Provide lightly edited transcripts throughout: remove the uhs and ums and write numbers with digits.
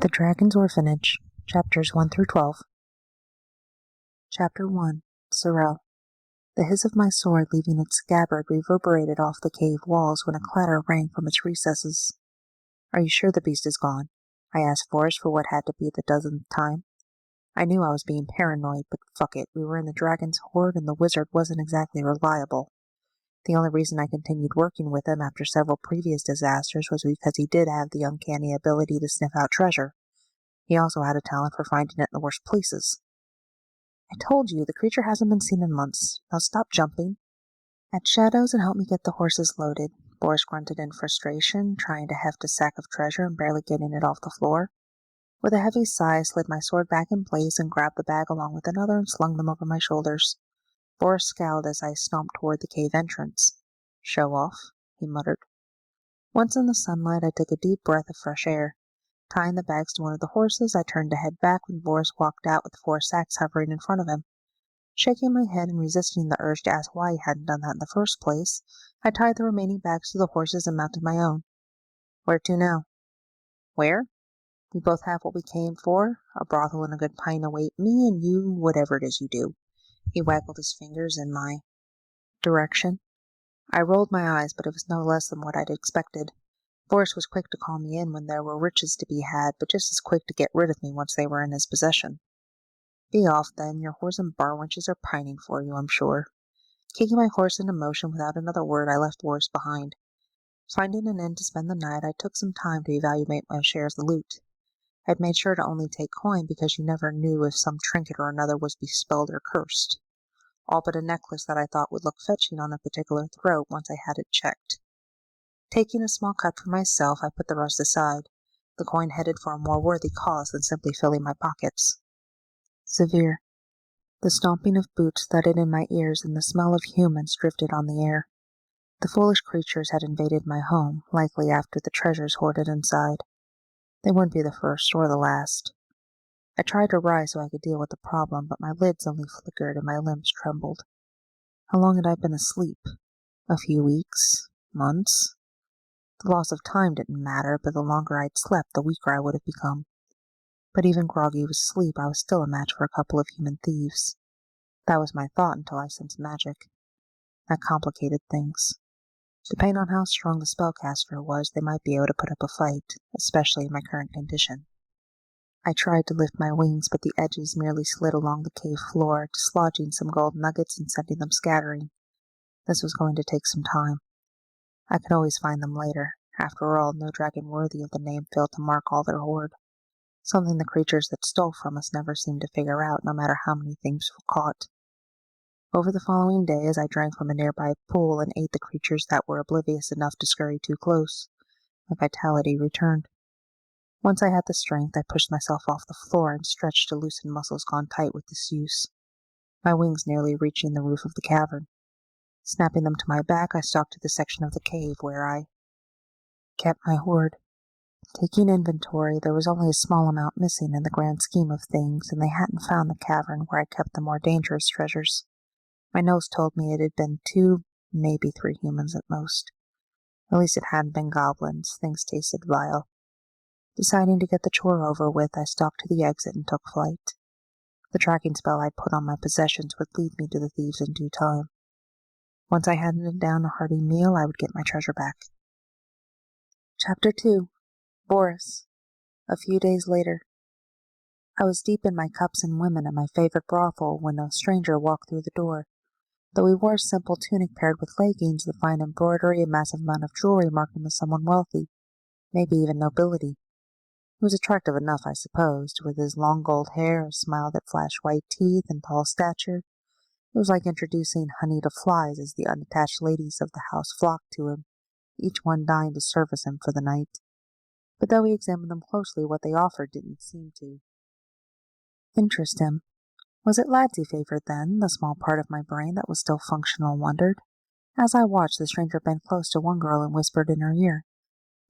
The Dragon's Orphanage, Chapters 1 through 12. Chapter 1. Serel. The hiss of my sword leaving its scabbard reverberated off the cave walls when a clatter rang from its recesses. "Are you sure the beast is gone?" I asked Forrest for what had to be the dozenth time. I knew I was being paranoid, but fuck it, we were in the dragon's horde and the wizard wasn't exactly reliable. The only reason I continued working with him after several previous disasters was because he did have the uncanny ability to sniff out treasure. He also had a talent for finding it in the worst places. "I told you, the creature hasn't been seen in months. Now stop jumping." "Add shadows and help me get the horses loaded," Boris grunted in frustration, trying to heft a sack of treasure and barely getting it off the floor. With a heavy sigh, I slid my sword back in place and grabbed the bag along with another and slung them over my shoulders. Boris scowled as I stomped toward the cave entrance. "Show off," he muttered. Once in the sunlight, I took a deep breath of fresh air. Tying the bags to one of the horses, I turned to head back when Boris walked out with 4 sacks hovering in front of him. Shaking my head and resisting the urge to ask why he hadn't done that in the first place, I tied the remaining bags to the horses and mounted my own. "Where to now?" "Where? We both have what we came for, a brothel and a good pint await me, and you, whatever it is you do." He waggled his fingers in my direction. I rolled my eyes, but it was no less than what I'd expected. Boris was quick to call me in when there were riches to be had, but just as quick to get rid of me once they were in his possession. "Be off, then. Your whores and bar wenches are pining for you, I'm sure." Kicking my horse into motion without another word, I left Boris behind. Finding an inn to spend the night, I took some time to evaluate my share of the loot. I'd made sure to only take coin because you never knew if some trinket or another was bespelled or cursed. All but a necklace that I thought would look fetching on a particular throat once I had it checked. Taking a small cut for myself, I put the rest aside. The coin headed for a more worthy cause than simply filling my pockets. Zyvir. The stomping of boots thudded in my ears and the smell of humans drifted on the air. The foolish creatures had invaded my home, likely after the treasures hoarded inside. They wouldn't be the first or the last. I tried to rise so I could deal with the problem, but my lids only flickered and my limbs trembled. How long had I been asleep? A few weeks? Months? The loss of time didn't matter, but the longer I'd slept, the weaker I would have become. But even groggy with sleep, I was still a match for a couple of human thieves. That was my thought until I sensed magic. That complicated things. Depending on how strong the spellcaster was, they might be able to put up a fight, especially in my current condition. I tried to lift my wings, but the edges merely slid along the cave floor, dislodging some gold nuggets and sending them scattering. This was going to take some time. I could always find them later. After all, no dragon worthy of the name failed to mark all their hoard. Something the creatures that stole from us never seemed to figure out, no matter how many thieves were caught. Over the following day, as I drank from a nearby pool and ate the creatures that were oblivious enough to scurry too close, my vitality returned. Once I had the strength, I pushed myself off the floor and stretched to loosen muscles gone tight with disuse, my wings nearly reaching the roof of the cavern. Snapping them to my back, I stalked to the section of the cave where I kept my hoard. Taking inventory, there was only a small amount missing in the grand scheme of things, and they hadn't found the cavern where I kept the more dangerous treasures. My nose told me it had been 2, maybe 3 humans at most. At least it hadn't been goblins. Things tasted vile. Deciding to get the chore over with, I stalked to the exit and took flight. The tracking spell I'd put on my possessions would lead me to the thieves in due time. Once I handed down a hearty meal, I would get my treasure back. Chapter 2. Boris. A few days later. I was deep in my cups and women at my favorite brothel when a stranger walked through the door. Though he wore a simple tunic paired with leggings, the fine embroidery and massive amount of jewelry marked him as someone wealthy, maybe even nobility. He was attractive enough, I supposed, with his long gold hair, a smile that flashed white teeth, and tall stature. It was like introducing honey to flies as the unattached ladies of the house flocked to him, each one dying to service him for the night. But though he examined them closely, what they offered didn't seem to interest him. Was it lads he favored then? The small part of my brain that was still functional wondered. As I watched, the stranger bent close to one girl and whispered in her ear.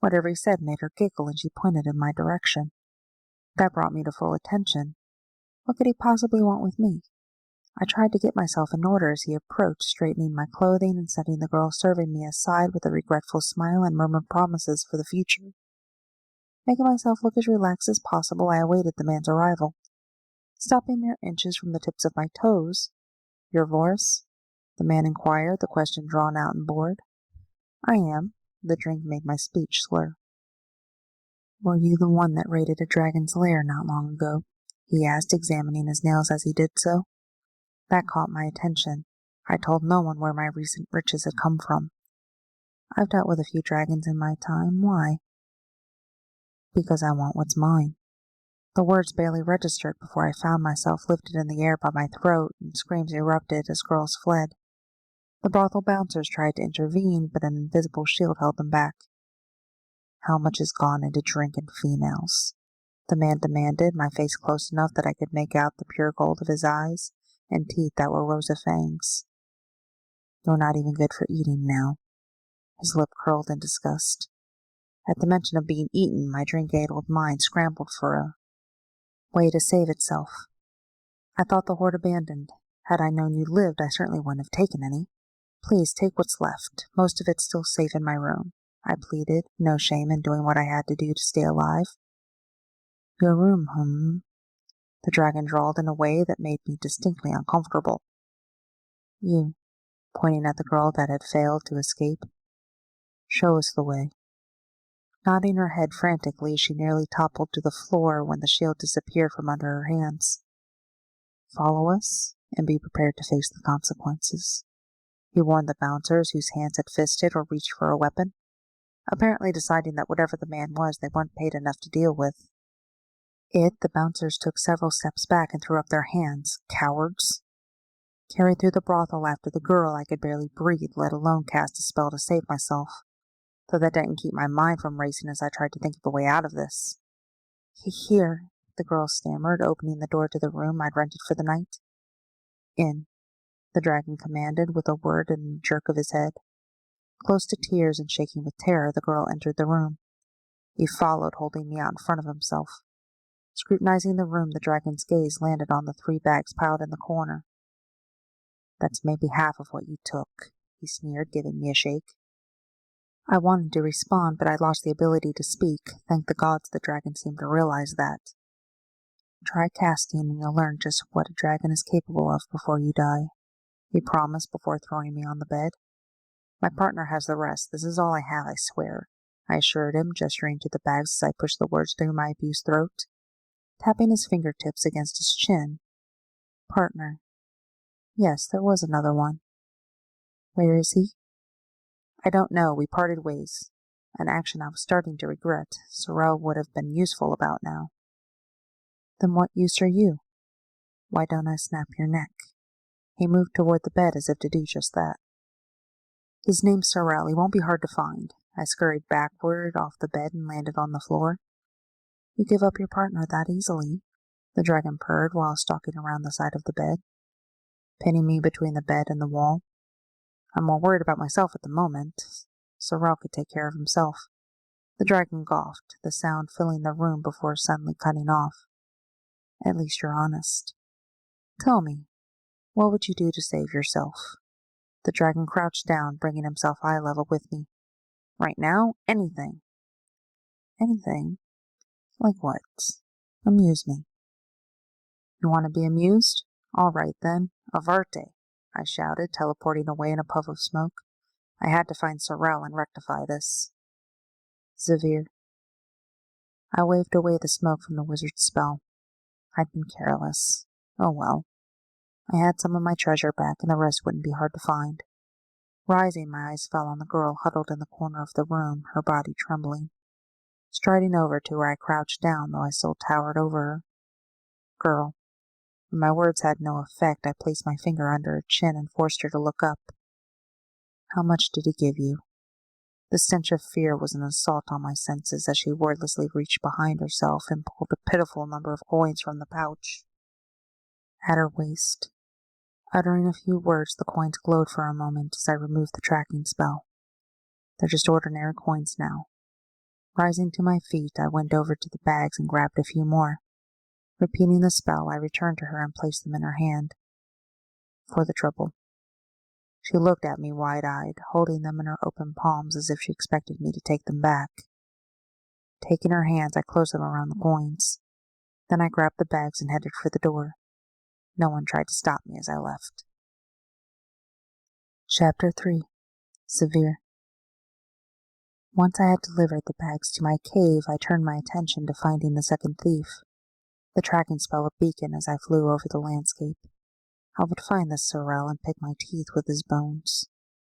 Whatever he said made her giggle, and she pointed in my direction. That brought me to full attention. What could he possibly want with me? I tried to get myself in order as he approached, straightening my clothing and setting the girl serving me aside with a regretful smile and murmured promises for the future. Making myself look as relaxed as possible, I awaited the man's arrival. Stopping mere inches from the tips of my toes. "Your voice?" the man inquired, the question drawn out and bored. "I am." The drink made my speech slur. "Were you the one that raided a dragon's lair not long ago?" he asked, examining his nails as he did so. That caught my attention. I told no one where my recent riches had come from. "I've dealt with a few dragons in my time. Why?" "Because I want what's mine." The words barely registered before I found myself lifted in the air by my throat, and screams erupted as girls fled. The brothel bouncers tried to intervene, but an invisible shield held them back. "How much has gone into drink and females?" the man demanded, my face close enough that I could make out the pure gold of his eyes and teeth that were rows of fangs. "You're not even good for eating now." His lip curled in disgust. At the mention of being eaten, my drink-addled mind scrambled for a way to save itself. "I thought the horde abandoned. Had I known you lived, I certainly wouldn't have taken any. Please take what's left. Most of it's still safe in my room," I pleaded, no shame in doing what I had to do to stay alive. "Your room, the dragon drawled in a way that made me distinctly uncomfortable. "You," pointing at the girl that had failed to escape. "Show us the way." Nodding her head frantically, she nearly toppled to the floor when the shield disappeared from under her hands. "Follow us, and be prepared to face the consequences," he warned the bouncers whose hands had fisted or reached for a weapon, apparently deciding that whatever the man was, they weren't paid enough to deal with. The bouncers took several steps back and threw up their hands. Cowards! Carried through the brothel after the girl, I could barely breathe, let alone cast a spell to save myself, though that didn't keep my mind from racing as I tried to think of a way out of this. "Here," the girl stammered, opening the door to the room I'd rented for the night. "In," the dragon commanded, with a word and a jerk of his head. Close to tears and shaking with terror, the girl entered the room. He followed, holding me out in front of himself. Scrutinizing the room, the dragon's gaze landed on the 3 bags piled in the corner. "That's maybe half of what you took," he sneered, giving me a shake. I wanted to respond, but I lost the ability to speak. Thank the gods the dragon seemed to realize that. "Try casting and you'll learn just what a dragon is capable of before you die," he promised before throwing me on the bed. "My partner has the rest. This is all I have, I swear," I assured him, gesturing to the bags as I pushed the words through my abused throat. Tapping his fingertips against his chin. "Partner. Yes, there was another one." "Where is he?" "I don't know. We parted ways." An action I was starting to regret. Serel would have been useful about now. "Then what use are you?" "Why don't I snap your neck?" He moved toward the bed as if to do just that. "His name's Serel. He won't be hard to find." I scurried backward off the bed and landed on the floor. "You give up your partner that easily?" the dragon purred while stalking around the side of the bed, pinning me between the bed and the wall. "I'm more worried about myself at the moment. Serel could take care of himself." The dragon coughed, the sound filling the room before suddenly cutting off. "At least you're honest. Tell me, what would you do to save yourself?" The dragon crouched down, bringing himself eye level with me. "Right now, anything." "Anything? Like what? Amuse me." "You want to be amused? All right, then. Avarte," I shouted, teleporting away in a puff of smoke. I had to find Serel and rectify this. "Zyvir." I waved away the smoke from the wizard's spell. I'd been careless. Oh well. I had some of my treasure back, and the rest wouldn't be hard to find. Rising, my eyes fell on the girl huddled in the corner of the room, her body trembling. Striding over to her, I crouched down, though I still towered over her. "Girl." When my words had no effect, I placed my finger under her chin and forced her to look up. "How much did he give you?" The stench of fear was an assault on my senses as she wordlessly reached behind herself and pulled a pitiful number of coins from the pouch. At her waist. Uttering a few words, the coins glowed for a moment as I removed the tracking spell. "They're just ordinary coins now." Rising to my feet, I went over to the bags and grabbed a few more. Repeating the spell, I returned to her and placed them in her hand. "For the trouble." She looked at me wide-eyed, holding them in her open palms as if she expected me to take them back. Taking her hands, I closed them around the coins. Then I grabbed the bags and headed for the door. No one tried to stop me as I left. Chapter 3. Zyvir. Once I had delivered the bags to my cave, I turned my attention to finding the second thief. The tracking spell a beacon as I flew over the landscape. I would find this Serel and pick my teeth with his bones.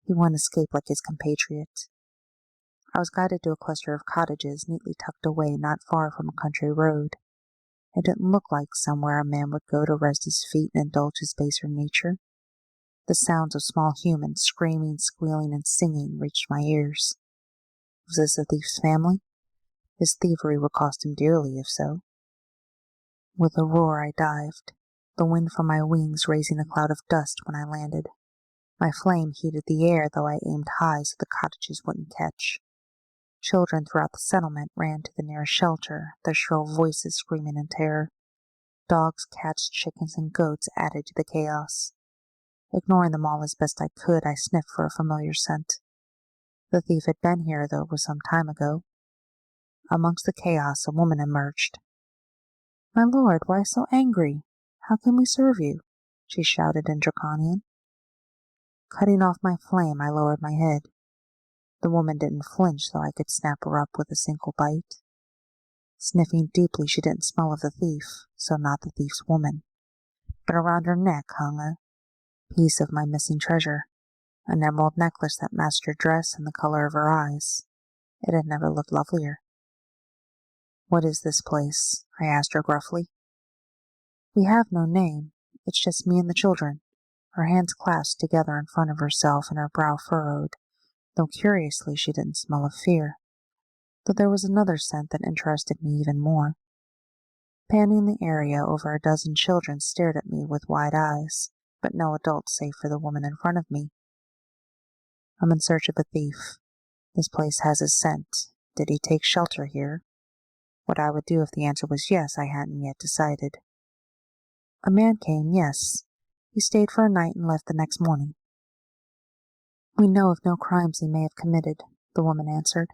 He wouldn't escape like his compatriot. I was guided to a cluster of cottages neatly tucked away not far from a country road. It didn't look like somewhere a man would go to rest his feet and indulge his baser nature. The sounds of small humans screaming, squealing, and singing reached my ears. Was this a thief's family? His thievery would cost him dearly if so. With a roar I dived, the wind from my wings raising a cloud of dust when I landed. My flame heated the air, though I aimed high so the cottages wouldn't catch. Children throughout the settlement ran to the nearest shelter, their shrill voices screaming in terror. Dogs, cats, chickens, and goats added to the chaos. Ignoring them all as best I could, I sniffed for a familiar scent. The thief had been here, though it was some time ago. Amongst the chaos, a woman emerged. "My lord, why so angry? How can we serve you?" she shouted in Draconian. Cutting off my flame, I lowered my head. The woman didn't flinch, though I could snap her up with a single bite. Sniffing deeply, she didn't smell of the thief, so not the thief's woman. But around her neck hung a piece of my missing treasure, an emerald necklace that matched her dress and the color of her eyes. It had never looked lovelier. "What is this place?" I asked her gruffly. "We have no name. It's just me and the children," her hands clasped together in front of herself and her brow furrowed, though curiously she didn't smell of fear. But there was another scent that interested me even more. Panning the area, over a dozen children stared at me with wide eyes, but no adults save for the woman in front of me. "I'm in search of a thief. This place has his scent. Did he take shelter here?" What I would do if the answer was yes, I hadn't yet decided. "A man came, yes. He stayed for a night and left the next morning." "We know of no crimes he may have committed," the woman answered.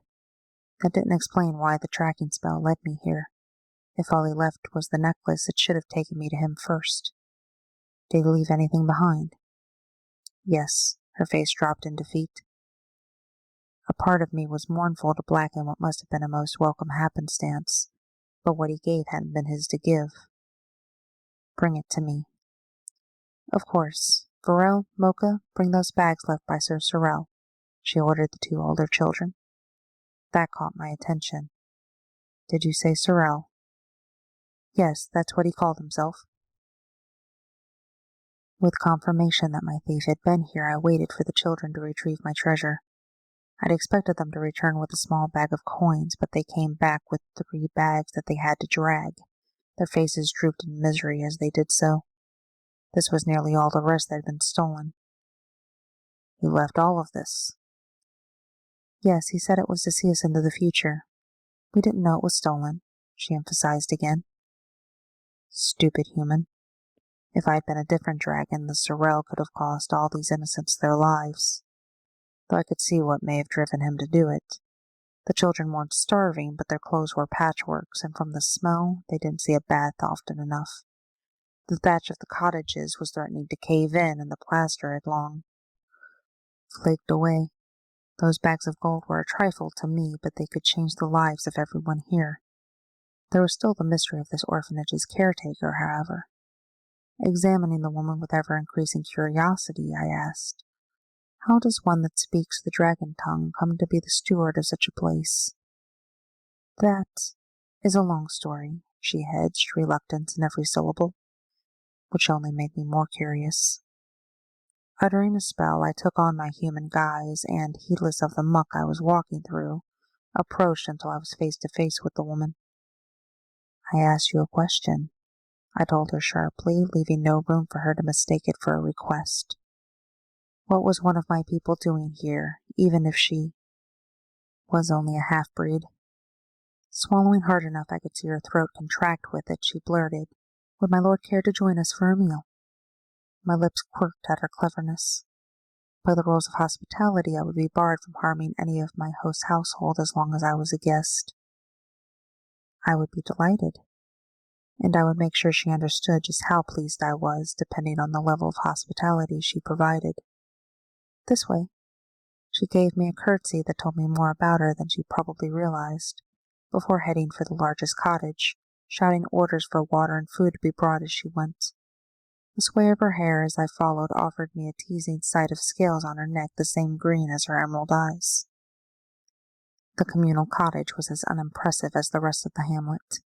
That didn't explain why the tracking spell led me here. If all he left was the necklace, it should have taken me to him first. "Did he leave anything behind?" "Yes." Her face dropped in defeat. A part of me was mournful to blacken what must have been a most welcome happenstance, but what he gave hadn't been his to give. "Bring it to me." "Of course. Varel, Mocha, bring those bags left by Sir Serel," she ordered the two older children. That caught my attention. "Did you say Serel?" "Yes, that's what he called himself." With confirmation that my thief had been here, I waited for the children to retrieve my treasure. I'd expected them to return with a small bag of coins, but they came back with 3 bags that they had to drag. Their faces drooped in misery as they did so. This was nearly all the rest that had been stolen. "He left all of this?" "Yes, he said it was to see us into the future. We didn't know it was stolen," she emphasized again. Stupid human. If I'd been a different dragon, the Serel could have cost all these innocents their lives. Though I could see what may have driven him to do it. The children weren't starving, but their clothes were patchworks, and from the smell, they didn't see a bath often enough. The thatch of the cottages was threatening to cave in, and the plaster had long flaked away. Those bags of gold were a trifle to me, but they could change the lives of everyone here. There was still the mystery of this orphanage's caretaker, however. Examining the woman with ever-increasing curiosity, I asked, "How does one that speaks the dragon tongue come to be the steward of such a place?" "That is a long story," she hedged, reluctance in every syllable, which only made me more curious. Uttering a spell, I took on my human guise and, heedless of the muck I was walking through, approached until I was face to face with the woman. "I asked you a question," I told her sharply, leaving no room for her to mistake it for a request. "What was one of my people doing here, even if she was only a half-breed?" Swallowing hard enough I could see her throat contract with it, she blurted, "Would my lord care to join us for a meal?" My lips quirked at her cleverness. By the rules of hospitality, I would be barred from harming any of my host's household as long as I was a guest. I would be delighted, and I would make sure she understood just how pleased I was, depending on the level of hospitality she provided. This way, she gave me a curtsy that told me more about her than she probably realized, before heading for the largest cottage, shouting orders for water and food to be brought as she went. The sway of her hair as I followed offered me a teasing sight of scales on her neck the same green as her emerald eyes. The communal cottage was as unimpressive as the rest of the hamlet.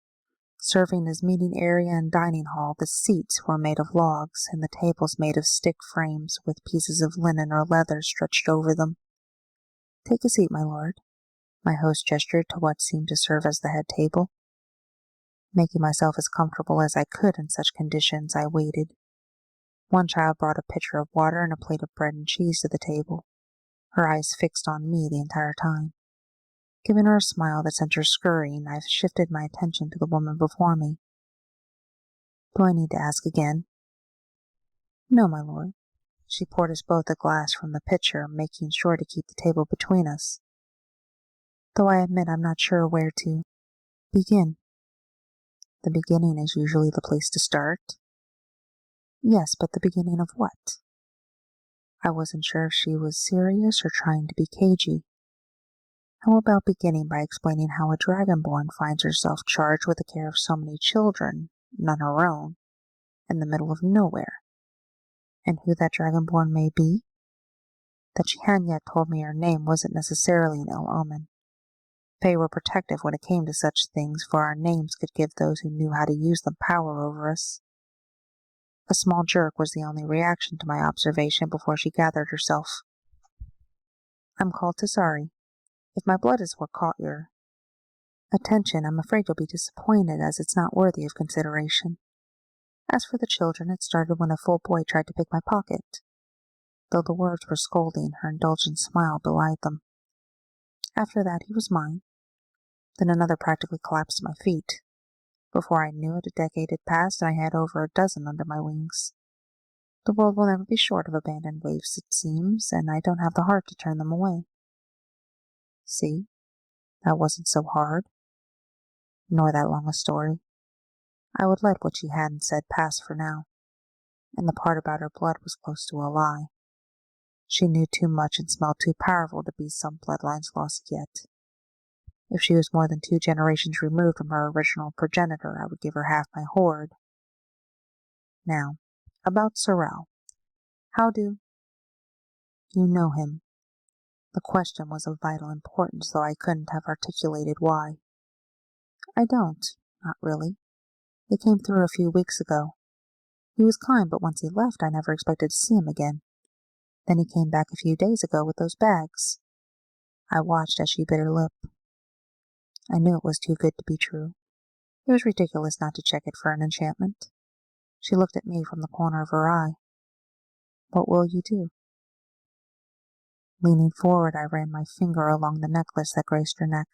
Serving as meeting area and dining hall, the seats were made of logs, and the tables made of stick frames with pieces of linen or leather stretched over them. "Take a seat, my lord." My host gestured to what seemed to serve as the head table. Making myself as comfortable as I could in such conditions, I waited. One child brought a pitcher of water and a plate of bread and cheese to the table, her eyes fixed on me the entire time. Giving her a smile that sent her scurrying, I shifted my attention to the woman before me. "Do I need to ask again?" "No, my lord." She poured us both a glass from the pitcher, making sure to keep the table between us. "Though I admit I'm not sure where to begin." "The beginning is usually the place to start." "Yes, but the beginning of what?" I wasn't sure if she was serious or trying to be cagey. "How about beginning by explaining how a dragonborn finds herself charged with the care of so many children, none her own, in the middle of nowhere? And who that dragonborn may be? That she hadn't yet told me her name wasn't necessarily an ill omen. Fae were protective when it came to such things, for our names could give those who knew how to use them power over us." A small jerk was the only reaction to my observation before she gathered herself. "I'm called Tassari. If my blood is what caught your attention, I'm afraid you'll be disappointed, as it's not worthy of consideration. As for the children, it started when a full boy tried to pick my pocket." Though the words were scolding, her indulgent smile belied them. "After that, he was mine. Then another practically collapsed at my feet. Before I knew it, a decade had passed, and I had over a dozen under my wings. The world will never be short of abandoned waifs, it seems, and I don't have the heart to turn them away." "See, that wasn't so hard, nor that long a story." I would let what she hadn't said pass for now, and the part about her blood was close to a lie. She knew too much and smelled too powerful to be some bloodlines lost yet. If she was more than 2 generations removed from her original progenitor, I would give her half my hoard. "Now, about Serel. How do you know him?" The question was of vital importance, though I couldn't have articulated why. "I don't, not really. He came through a few weeks ago. He was kind, but once he left, I never expected to see him again. Then he came back a few days ago with those bags." I watched as she bit her lip. I knew it was too good to be true. It was ridiculous not to check it for an enchantment. She looked at me from the corner of her eye. "What will you do?" Leaning forward, I ran my finger along the necklace that graced her neck.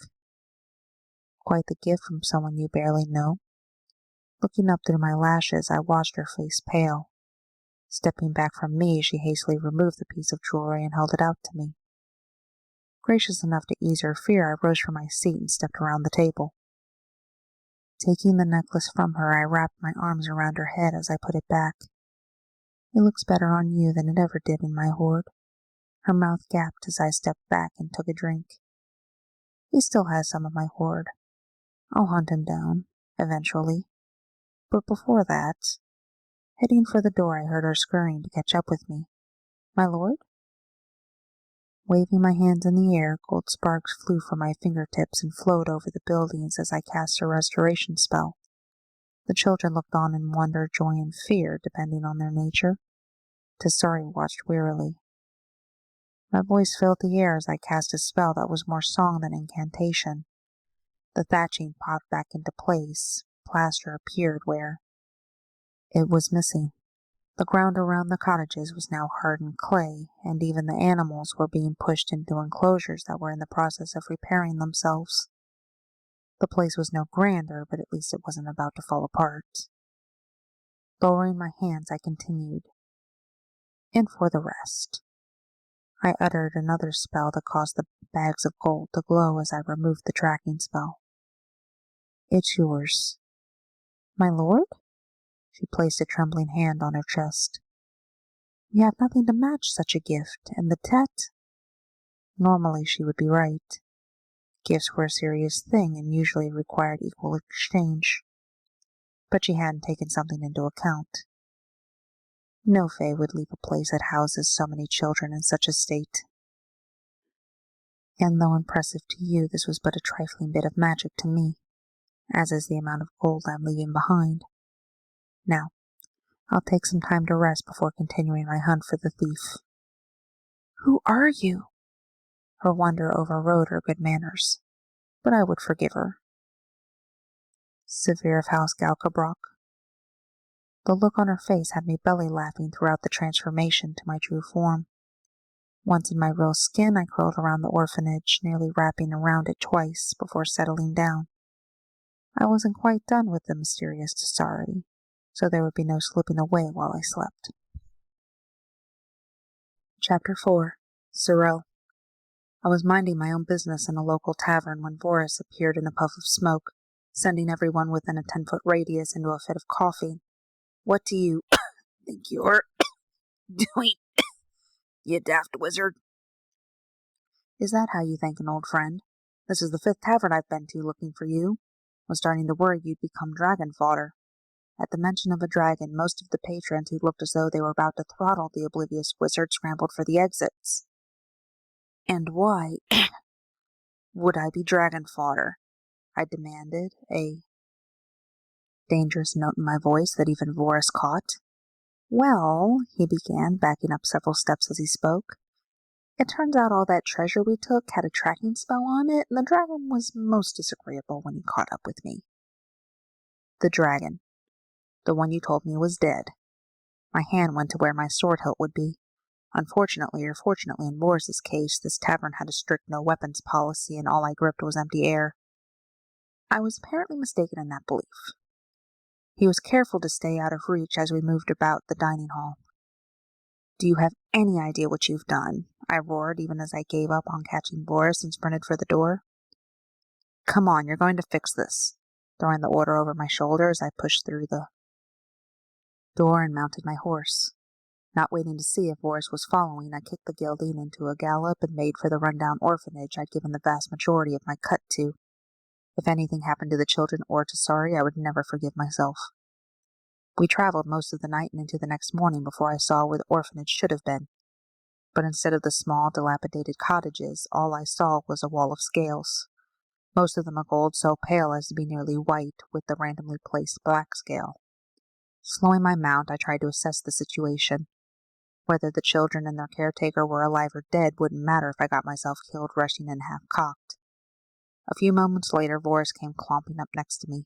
"Quite the gift from someone you barely know." Looking up through my lashes, I watched her face pale. Stepping back from me, she hastily removed the piece of jewelry and held it out to me. Gracious enough to ease her fear, I rose from my seat and stepped around the table. Taking the necklace from her, I wrapped my arms around her head as I put it back. "It looks better on you than it ever did in my hoard." Her mouth gapped as I stepped back and took a drink. "He still has some of my hoard. I'll hunt him down, eventually. But before that—" Heading for the door, I heard her scurrying to catch up with me. "My lord?" Waving my hands in the air, gold sparks flew from my fingertips and flowed over the buildings as I cast a restoration spell. The children looked on in wonder, joy, and fear, depending on their nature. Tassari watched wearily. My voice filled the air as I cast a spell that was more song than incantation. The thatching popped back into place. Plaster appeared where it was missing. The ground around the cottages was now hardened clay, and even the animals were being pushed into enclosures that were in the process of repairing themselves. The place was no grander, but at least it wasn't about to fall apart. Lowering my hands, I continued. "And for the rest." I uttered another spell that caused the bags of gold to glow as I removed the tracking spell. It's yours. My lord? She placed a trembling hand on her chest. We have nothing to match such a gift, and the debt— Normally she would be right. Gifts were a serious thing and usually required equal exchange. But she hadn't taken something into account. No fae would leave a place that houses so many children in such a state. And though impressive to you, this was but a trifling bit of magic to me, as is the amount of gold I'm leaving behind. Now, I'll take some time to rest before continuing my hunt for the thief. Who are you? Her wonder overrode her good manners, but I would forgive her. Zyvir of House Galkabrock. The look on her face had me belly laughing throughout the transformation to my true form. Once in my real skin, I curled around the orphanage, nearly wrapping around it twice before settling down. I wasn't quite done with the mysterious Tassari, so there would be no slipping away while I slept. Chapter 4. Serel. I was minding my own business in a local tavern when Voris appeared in a puff of smoke, sending everyone within a 10-foot radius into a fit of coughing. What do you think you're doing, you daft wizard? Is that how you thank an old friend? This is the 5th tavern I've been to looking for you. Was starting to worry you'd become dragon fodder. At the mention of a dragon, most of the patrons who looked as though they were about to throttle the oblivious wizard scrambled for the exits. And why would I be dragon fodder? I demanded, a dangerous note in my voice that even Voris caught. Well, he began, backing up several steps as he spoke. It turns out all that treasure we took had a tracking spell on it, and the dragon was most disagreeable when he caught up with me. The dragon. The one you told me was dead. My hand went to where my sword hilt would be. Unfortunately, or fortunately in Boris's case, this tavern had a strict no-weapons policy, and all I gripped was empty air. I was apparently mistaken in that belief. He was careful to stay out of reach as we moved about the dining hall. Do you have any idea what you've done? I roared, even as I gave up on catching Boris and sprinted for the door. Come on, you're going to fix this. Throwing the order over my shoulder as I pushed through the door and mounted my horse. Not waiting to see if Boris was following, I kicked the gelding into a gallop and made for the rundown orphanage I'd given the vast majority of my cut to. If anything happened to the children or to Tassari, I would never forgive myself. We traveled most of the night and into the next morning before I saw where the orphanage should have been. But instead of the small, dilapidated cottages, all I saw was a wall of scales, most of them a gold so pale as to be nearly white, with the randomly placed black scale. Slowing my mount, I tried to assess the situation. Whether the children and their caretaker were alive or dead wouldn't matter if I got myself killed rushing in half-cocked. A few moments later, Voris came clomping up next to me.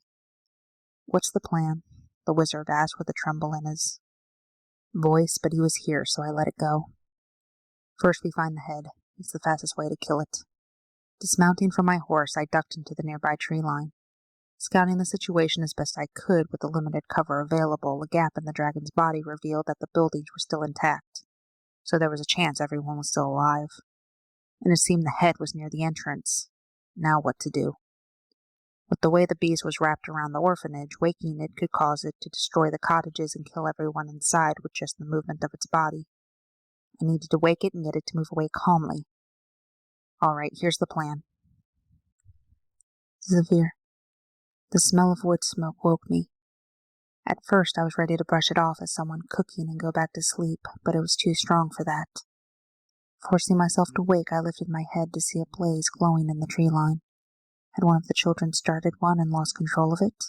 What's the plan? The wizard asked with a tremble in his voice, but he was here, so I let it go. First we find the head. It's the fastest way to kill it. Dismounting from my horse, I ducked into the nearby tree line. Scouting the situation as best I could with the limited cover available, a gap in the dragon's body revealed that the buildings were still intact, so there was a chance everyone was still alive. And it seemed the head was near the entrance. Now what to do? With the way the beast was wrapped around the orphanage, waking it could cause it to destroy the cottages and kill everyone inside with just the movement of its body. I needed to wake it and get it to move away calmly. All right, here's the plan. Zyvir. The smell of wood smoke woke me. At first I was ready to brush it off as someone cooking and go back to sleep, but it was too strong for that. Forcing myself to wake, I lifted my head to see a blaze glowing in the tree line. Had one of the children started one and lost control of it?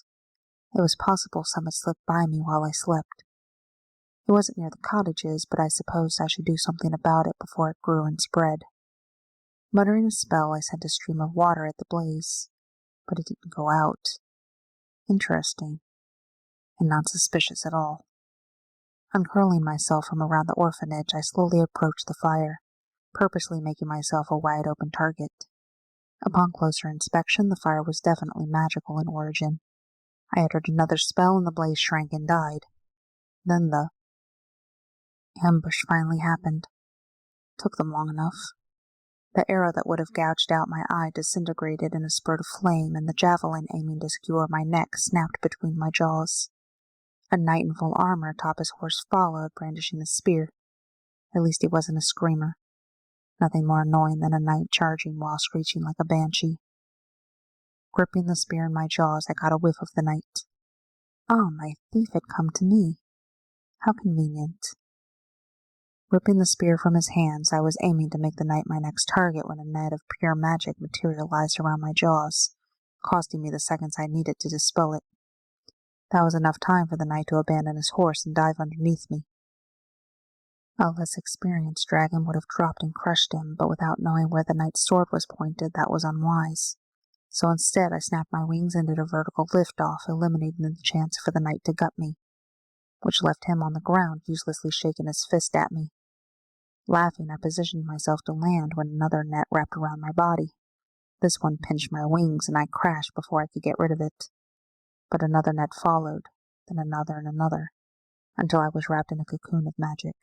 It was possible some had slipped by me while I slept. It wasn't near the cottages, but I supposed I should do something about it before it grew and spread. Muttering a spell, I sent a stream of water at the blaze, but it didn't go out. Interesting, and not suspicious at all. Uncurling myself from around the orphanage, I slowly approached the fire, purposely making myself a wide-open target. Upon closer inspection, the fire was definitely magical in origin. I uttered another spell and the blaze shrank and died. Then the ambush finally happened. Took them long enough. The arrow that would have gouged out my eye disintegrated in a spurt of flame, and the javelin aiming to skewer my neck snapped between my jaws. A knight in full armor atop his horse followed, brandishing a spear. At least he wasn't a screamer. Nothing more annoying than a knight charging while screeching like a banshee. Gripping the spear in my jaws, I got a whiff of the knight. Ah, my thief had come to me. How convenient. Ripping the spear from his hands, I was aiming to make the knight my next target when a net of pure magic materialized around my jaws, costing me the seconds I needed to dispel it. That was enough time for the knight to abandon his horse and dive underneath me. A less experienced dragon would have dropped and crushed him, but without knowing where the knight's sword was pointed, that was unwise. So instead I snapped my wings and did a vertical lift-off, eliminating the chance for the knight to gut me, which left him on the ground, uselessly shaking his fist at me. Laughing, I positioned myself to land when another net wrapped around my body. This one pinched my wings, and I crashed before I could get rid of it. But another net followed, then another and another, until I was wrapped in a cocoon of magic.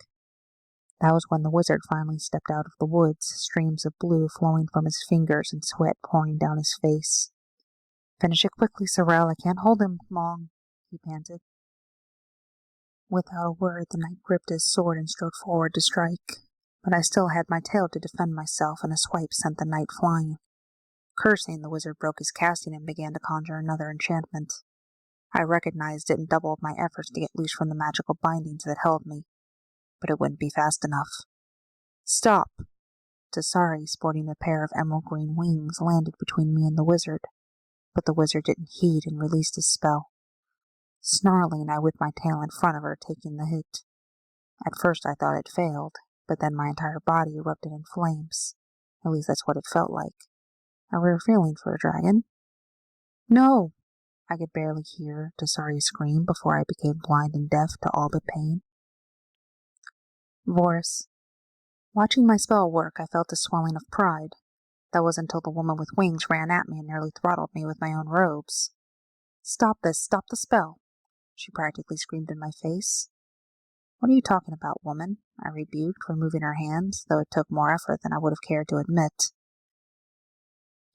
That was when the wizard finally stepped out of the woods, streams of blue flowing from his fingers and sweat pouring down his face. "Finish it quickly, Serel. I can't hold him long," he panted. Without a word, the knight gripped his sword and strode forward to strike. But I still had my tail to defend myself, and a swipe sent the knight flying. Cursing, the wizard broke his casting and began to conjure another enchantment. I recognized it and doubled my efforts to get loose from the magical bindings that held me, but it wouldn't be fast enough. "Stop!" Tassari, sporting a pair of emerald green wings, landed between me and the wizard, but the wizard didn't heed and released his spell. Snarling, I whipped my tail in front of her, taking the hit. At first I thought it failed, but then my entire body erupted in flames. At least that's what it felt like. A rare feeling for a dragon. "No!" I could barely hear Tassari scream before I became blind and deaf to all but pain. Voris. Watching my spell work, I felt a swelling of pride. That was until the woman with wings ran at me and nearly throttled me with my own robes. "Stop this! Stop the spell!" she practically screamed in my face. "What are you talking about, woman?" I rebuked, removing her hands, though it took more effort than I would have cared to admit.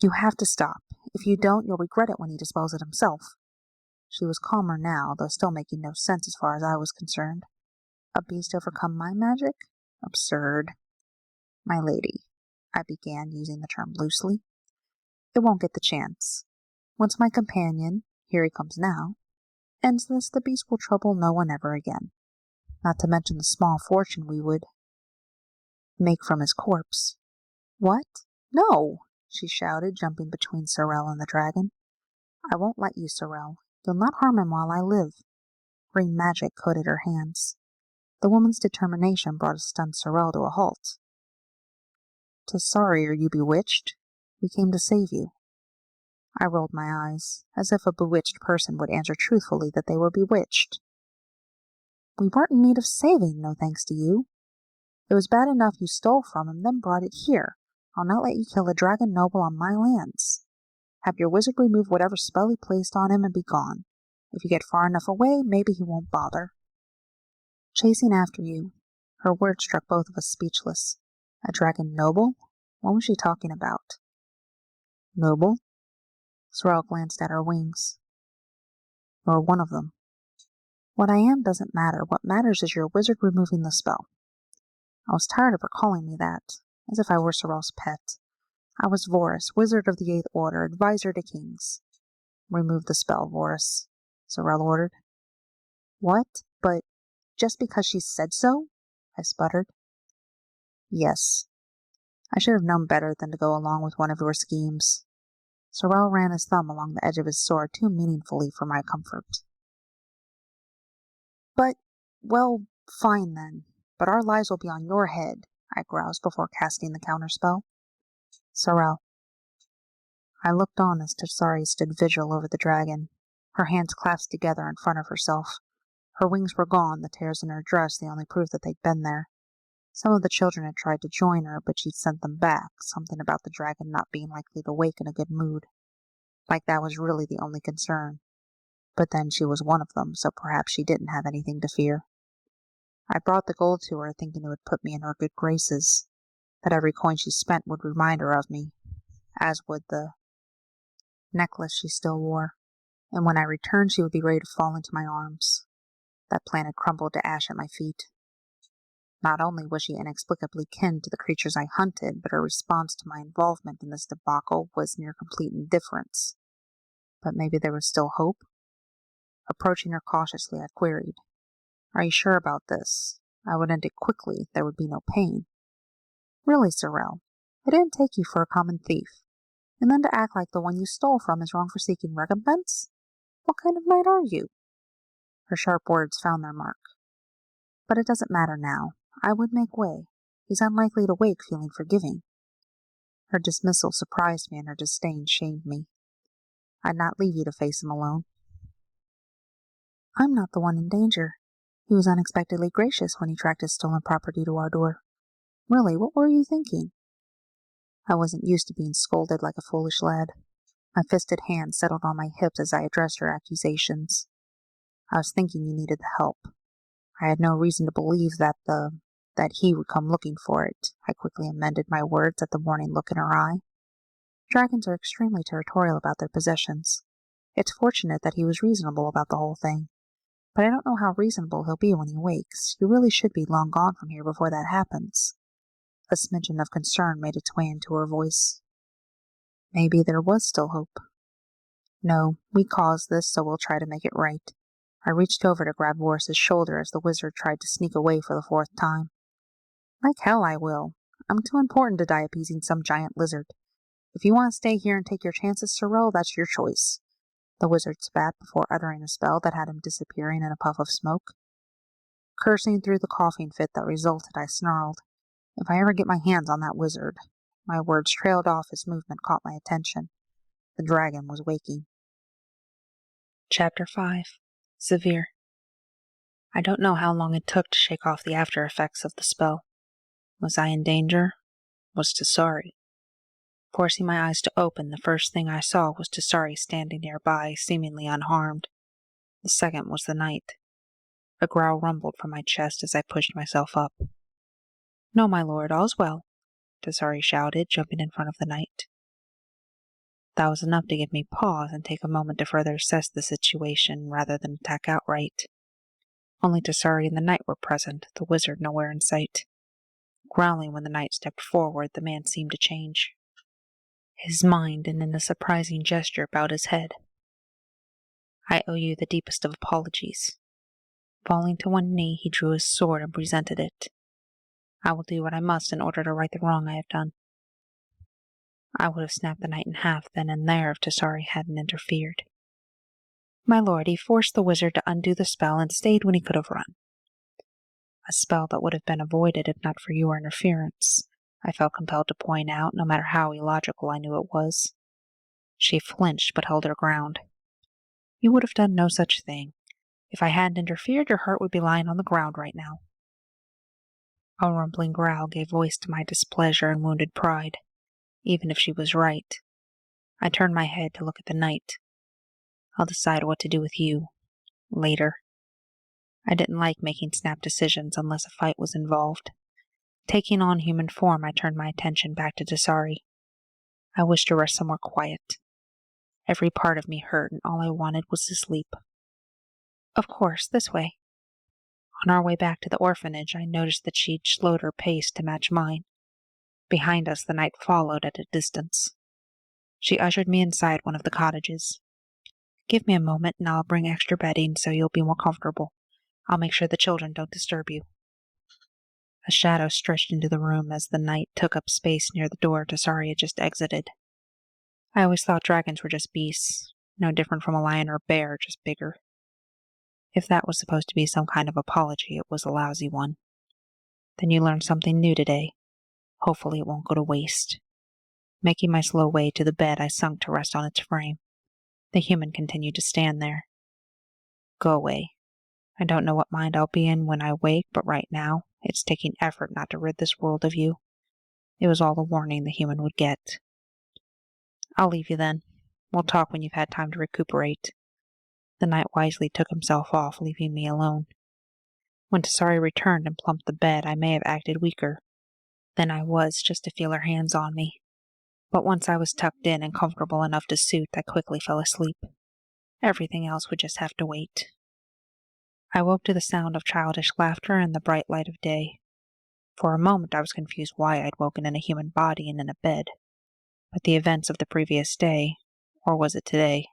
"You have to stop. If you don't, you'll regret it when he dispels it himself." She was calmer now, though still making no sense as far as I was concerned. A beast overcome my magic? Absurd. "My lady," I began, using the term loosely, "it won't get the chance. Once my companion, here he comes now, ends this, the beast will trouble no one ever again. Not to mention the small fortune we would make from his corpse." "What? No!" she shouted, jumping between Serel and the dragon. "I won't let you, Serel. You'll not harm him while I live." Green magic coated her hands. The woman's determination brought a stunned Serel to a halt. "Tassari, are you bewitched? We came to save you." I rolled my eyes, as if a bewitched person would answer truthfully that they were bewitched. "We weren't in need of saving, no thanks to you. It was bad enough you stole from him, then brought it here. I'll not let you kill a dragon noble on my lands. Have your wizard remove whatever spell he placed on him and be gone. If you get far enough away, maybe he won't bother." "Chasing after you." Her words struck both of us speechless. A dragon noble? What was she talking about? "Noble?" Serel glanced at her wings. "You're one of them." "What I am doesn't matter. What matters is your wizard removing the spell." I was tired of her calling me that, as if I were Serel's pet. I was Voris, wizard of the 8th Order, advisor to kings. "Remove the spell, Voris," Serel ordered. "What? But just because she said so?" I sputtered. "Yes. I should have known better than to go along with one of your schemes." Serel ran his thumb along the edge of his sword too meaningfully for my comfort. "But, well, fine then. But our lives will be on your head," I groused before casting the counterspell. "Serel." I looked on as Tassari stood vigil over the dragon, her hands clasped together in front of herself. Her wings were gone, the tears in her dress the only proof that they'd been there. Some of the children had tried to join her, but she'd sent them back, something about the dragon not being likely to wake in a good mood. Like that was really the only concern. But then she was one of them, so perhaps she didn't have anything to fear. I brought the gold to her, thinking it would put me in her good graces. that every coin she spent would remind her of me, as would the necklace she still wore, and when I returned she would be ready to fall into my arms. That plan had crumbled to ash at my feet. Not only was she inexplicably kin to the creatures I hunted, but her response to my involvement in this debacle was near complete indifference. But maybe there was still hope? Approaching her cautiously, I queried, "Are you sure about this? I would end it quickly. There would be no pain." "Really, Serel, I didn't take you for a common thief. And then to act like the one you stole from is wrong for seeking recompense? What kind of knight are you?" Her sharp words found their mark. "But it doesn't matter now. I would make way. He's unlikely to wake feeling forgiving." Her dismissal surprised me and her disdain shamed me. "I'd not leave you to face him alone." "I'm not the one in danger. He was unexpectedly gracious when he tracked his stolen property to our door. Really, what were you thinking?" I wasn't used to being scolded like a foolish lad. My fisted hand settled on my hips as I addressed her accusations. "I was thinking you needed the help. I had no reason to believe that he would come looking for it." I quickly amended my words at the warning look in her eye. Dragons are extremely territorial about their possessions. It's fortunate that he was reasonable about the whole thing. But I don't know how reasonable he'll be when he wakes. You really should be long gone from here before that happens." A smidgen of concern made its way into her voice. Maybe there was still hope. "No, we caused this, so we'll try to make it right." I reached over to grab Boris's shoulder as the wizard tried to sneak away for the fourth time. "Like hell I will. I'm too important to die appeasing some giant lizard. If you want to stay here and take your chances, Serel, that's your choice." The wizard spat before uttering a spell that had him disappearing in a puff of smoke. Cursing through the coughing fit that resulted, I snarled, "If I ever get my hands on that wizard." My words trailed off as movement caught my attention. The dragon was waking. Chapter 5. Zyvir. I don't know how long it took to shake off the after effects of the spell. Was I in danger? Was Tassari? Forcing my eyes to open, the first thing I saw was Tassari standing nearby, seemingly unharmed. The second was the knight. A growl rumbled from my chest as I pushed myself up. "No, my lord, all's well," Tassari shouted, jumping in front of the knight. That was enough to give me pause and take a moment to further assess the situation rather than attack outright. Only Tassari and the knight were present, the wizard nowhere in sight. Growling when the knight stepped forward, the man seemed to change his mind and in a surprising gesture bowed his head. "I owe you the deepest of apologies." Falling to one knee, he drew his sword and presented it. "I will do what I must in order to right the wrong I have done." I would have snapped the knight in half then and there if Tassari hadn't interfered. "My lord, he forced the wizard to undo the spell and stayed when he could have run." "A spell that would have been avoided if not for your interference," I felt compelled to point out, no matter how illogical I knew it was. She flinched but held her ground. "You would have done no such thing. If I hadn't interfered, your heart would be lying on the ground right now." A rumbling growl gave voice to my displeasure and wounded pride. Even if she was right. I turned my head to look at the knight. "I'll decide what to do with you. Later." I didn't like making snap decisions unless a fight was involved. Taking on human form, I turned my attention back to Tassari. I wished to rest somewhere quiet. Every part of me hurt, and all I wanted was to sleep. "Of course, this way." On our way back to the orphanage, I noticed that she'd slowed her pace to match mine. Behind us, the knight followed at a distance. She ushered me inside one of the cottages. "Give me a moment, and I'll bring extra bedding so you'll be more comfortable. I'll make sure the children don't disturb you." A shadow stretched into the room as the knight took up space near the door Tassari had just exited. I always thought dragons were just beasts, no different from a lion or a bear, just bigger. If that was supposed to be some kind of apology, it was a lousy one. Then you learned something new today. Hopefully it won't go to waste. Making my slow way to the bed, I sunk to rest on its frame. The human continued to stand there. "Go away. I don't know what mind I'll be in when I wake, but right now, it's taking effort not to rid this world of you." It was all the warning the human would get. "I'll leave you then. We'll talk when you've had time to recuperate." The knight wisely took himself off, leaving me alone. When Tassari returned and plumped the bed, I may have acted weaker. than I was just to feel her hands on me. But once I was tucked in and comfortable enough to suit, I quickly fell asleep. Everything else would just have to wait. I woke to the sound of childish laughter and the bright light of day. For a moment I was confused why I'd woken in a human body and in a bed. But the events of the previous day, or was it today,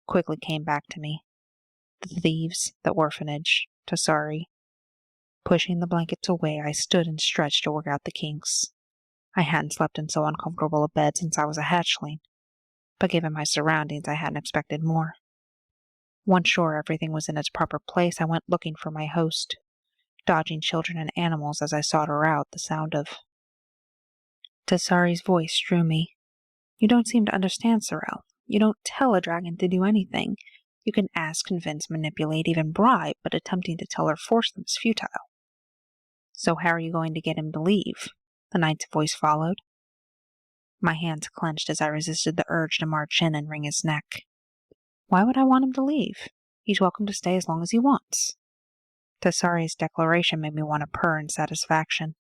quickly came back to me. The thieves, the orphanage, Tassari. Pushing the blankets away, I stood and stretched to work out the kinks. I hadn't slept in so uncomfortable a bed since I was a hatchling, but given my surroundings, I hadn't expected more. Once sure everything was in its proper place, I went looking for my host, dodging children and animals as I sought her out. The sound of Tassari's voice drew me. "You don't seem to understand, Serel. You don't tell a dragon to do anything. You can ask, convince, manipulate, even bribe, but attempting to tell or force them is futile." "So how are you going to get him to leave?" the knight's voice followed. My hands clenched as I resisted the urge to march in and wring his neck. Why would I want him to leave? He's welcome to stay as long as he wants. Tassari's declaration made me want to purr in satisfaction.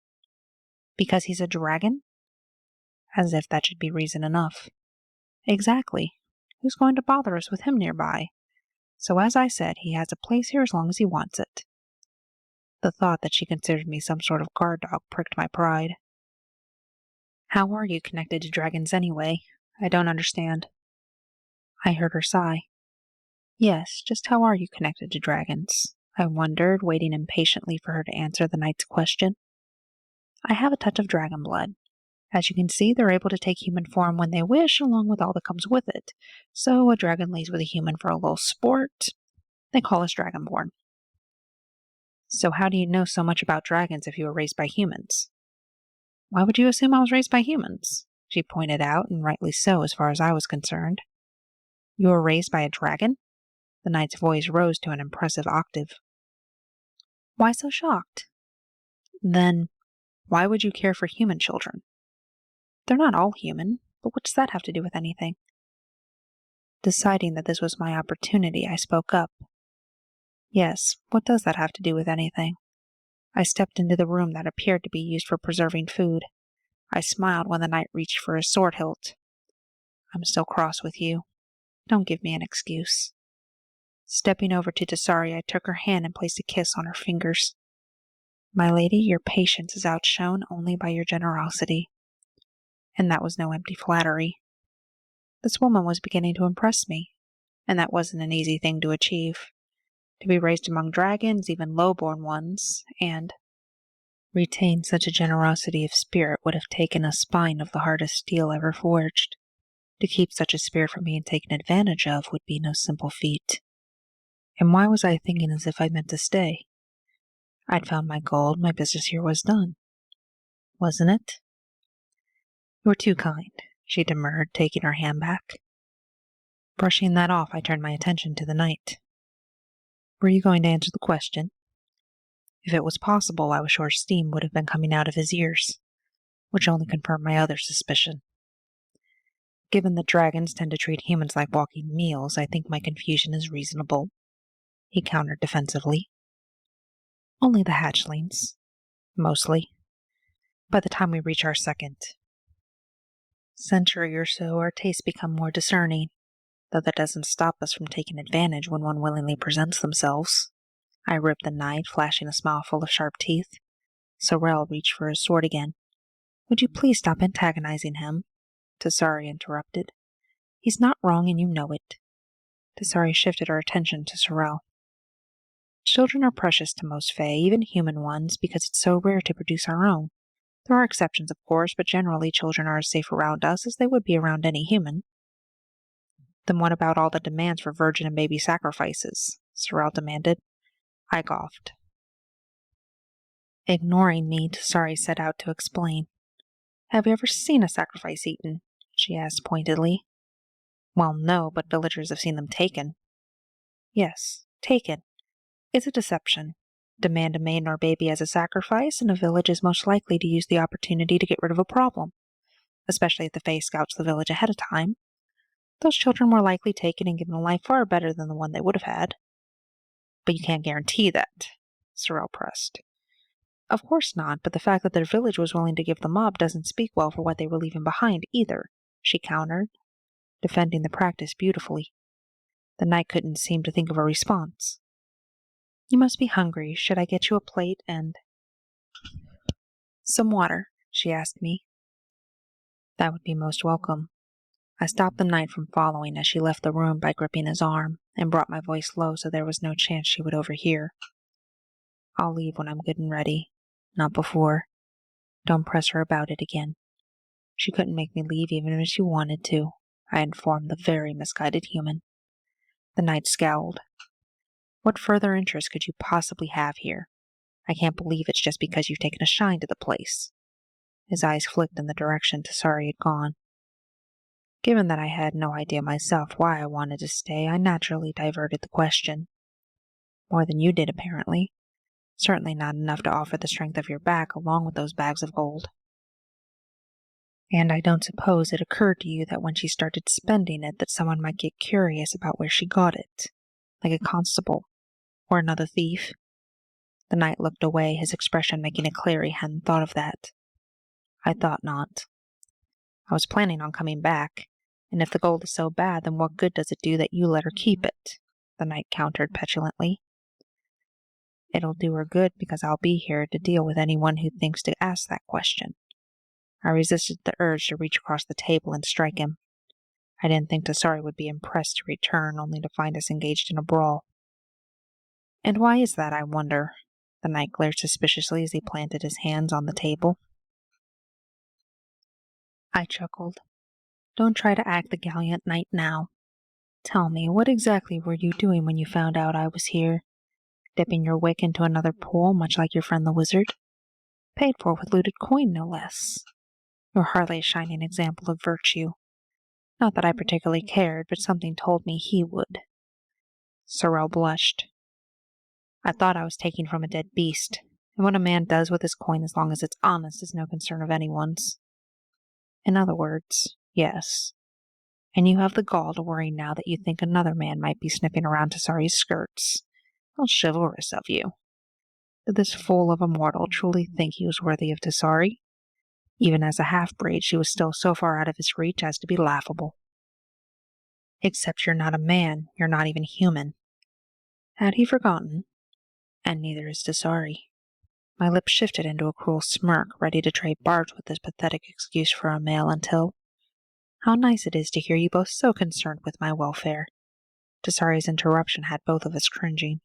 Because he's a dragon? As if that should be reason enough. Exactly. Who's going to bother us with him nearby? So as I said, he has a place here as long as he wants it. The thought that she considered me some sort of guard dog pricked my pride. How are you connected to dragons anyway? I don't understand. I heard her sigh. Yes, just how are you connected to dragons? I wondered, waiting impatiently for her to answer the knight's question. I have a touch of dragon blood. As you can see, they're able to take human form when they wish, along with all that comes with it. So a dragon lays with a human for a little sport. They call us dragonborn. So how do you know so much about dragons if you were raised by humans? Why would you assume I was raised by humans? She pointed out, and rightly so as far as I was concerned. You were raised by a dragon? The knight's voice rose to an impressive octave. Why so shocked? Then, why would you care for human children? They're not all human, but what does that have to do with anything? Deciding that this was my opportunity, I spoke up. Yes, what does that have to do with anything? I stepped into the room that appeared to be used for preserving food. I smiled when the knight reached for his sword hilt. I'm still cross with you. Don't give me an excuse. Stepping over to Tassari, I took her hand and placed a kiss on her fingers. My lady, your patience is outshone only by your generosity. And that was no empty flattery. This woman was beginning to impress me, and that wasn't an easy thing to achieve. To be raised among dragons, even low-born ones, and retain such a generosity of spirit would have taken a spine of the hardest steel ever forged. To keep such a spirit from being taken advantage of would be no simple feat. And why was I thinking as if I meant to stay? I'd found my gold, my business here was done. Wasn't it? You're too kind, she demurred, taking her hand back. Brushing that off, I turned my attention to the knight. Were you going to answer the question? If it was possible, I was sure steam would have been coming out of his ears, which only confirmed my other suspicion. Given that dragons tend to treat humans like walking meals, I think my confusion is reasonable, he countered defensively. Only the hatchlings. Mostly. By the time we reach our second century or so, our tastes become more discerning, though that doesn't stop us from taking advantage when one willingly presents themselves. I ripped the knight, flashing a smile full of sharp teeth. Serel reached for his sword again. Would you please stop antagonizing him? Tassari interrupted. He's not wrong and you know it. Tassari shifted her attention to Serel. Children are precious to most fae, even human ones, because it's so rare to produce our own. There are exceptions, of course, but generally children are as safe around us as they would be around any human. Then what about all the demands for virgin and baby sacrifices? Serel demanded. I coughed. Ignoring me, Tassari set out to explain. Have you ever seen a sacrifice eaten? She asked pointedly. Well, no, but villagers have seen them taken. Yes, taken. It's a deception. Demand a maiden or baby as a sacrifice, and a village is most likely to use the opportunity to get rid of a problem, especially if the Fae scouts the village ahead of time. Those children were likely taken and given a life far better than the one they would have had. But you can't guarantee that, Serel pressed. Of course not, but the fact that their village was willing to give them up doesn't speak well for what they were leaving behind either, she countered, defending the practice beautifully. The knight couldn't seem to think of a response. You must be hungry. Should I get you a plate and some water? She asked me. That would be most welcome. I stopped the knight from following as she left the room by gripping his arm, and brought my voice low so there was no chance she would overhear. I'll leave when I'm good and ready. Not before. Don't press her about it again. She couldn't make me leave even if she wanted to, I informed the very misguided human. The knight scowled. What further interest could you possibly have here? I can't believe it's just because you've taken a shine to the place. His eyes flicked in the direction Tassari had gone. Given that I had no idea myself why I wanted to stay, I naturally diverted the question. More than you did, apparently. Certainly not enough to offer the strength of your back along with those bags of gold. And I don't suppose it occurred to you that when she started spending it that someone might get curious about where she got it, like a constable, or another thief? The knight looked away, his expression making it clear he hadn't thought of that. I thought not. I was planning on coming back, and if the gold is so bad, then what good does it do that you let her keep it? The knight countered petulantly. It'll do her good because I'll be here to deal with anyone who thinks to ask that question. I resisted the urge to reach across the table and strike him. I didn't think Tassari would be impressed to return, only to find us engaged in a brawl. And why is that, I wonder? The knight glared suspiciously as he planted his hands on the table. I chuckled. Don't try to act the gallant knight now. Tell me, what exactly were you doing when you found out I was here? Dipping your wick into another pool, much like your friend the wizard? Paid for with looted coin, no less. You're hardly a shining example of virtue. Not that I particularly cared, but something told me he would. Serel blushed. I thought I was taking from a dead beast, and what a man does with his coin as long as it's honest is no concern of anyone's. In other words, yes. And you have the gall to worry now that you think another man might be sniffing around Tassari's skirts. How chivalrous of you. Did this fool of a mortal truly think he was worthy of Tassari? Even as a half-breed, she was still so far out of his reach as to be laughable. Except you're not a man, you're not even human. Had he forgotten? And neither is Tassari. My lips shifted into a cruel smirk, ready to trade barbs with this pathetic excuse for a male until... How nice it is to hear you both so concerned with my welfare. Tassari's interruption had both of us cringing.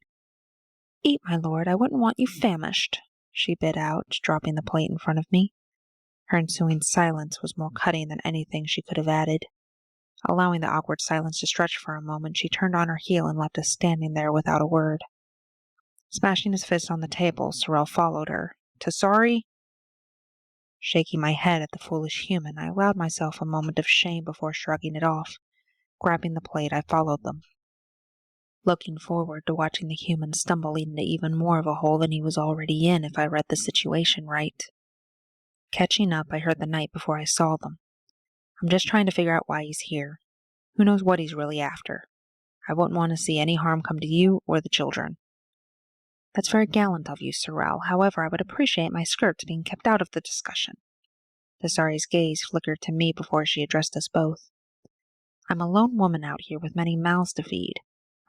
Eat, my lord, I wouldn't want you famished, she bit out, dropping the plate in front of me. Her ensuing silence was more cutting than anything she could have added. Allowing the awkward silence to stretch for a moment, she turned on her heel and left us standing there without a word. Smashing his fist on the table, Serel followed her. Tassari? Shaking my head at the foolish human, I allowed myself a moment of shame before shrugging it off. Grabbing the plate, I followed them, looking forward to watching the human stumble into even more of a hole than he was already in if I read the situation right. Catching up, I heard the knight before I saw them. I'm just trying to figure out why he's here. Who knows what he's really after? I wouldn't want to see any harm come to you or the children. That's very gallant of you, Serel. However, I would appreciate my skirts being kept out of the discussion. Tassari's gaze flickered to me before she addressed us both. I'm a lone woman out here with many mouths to feed.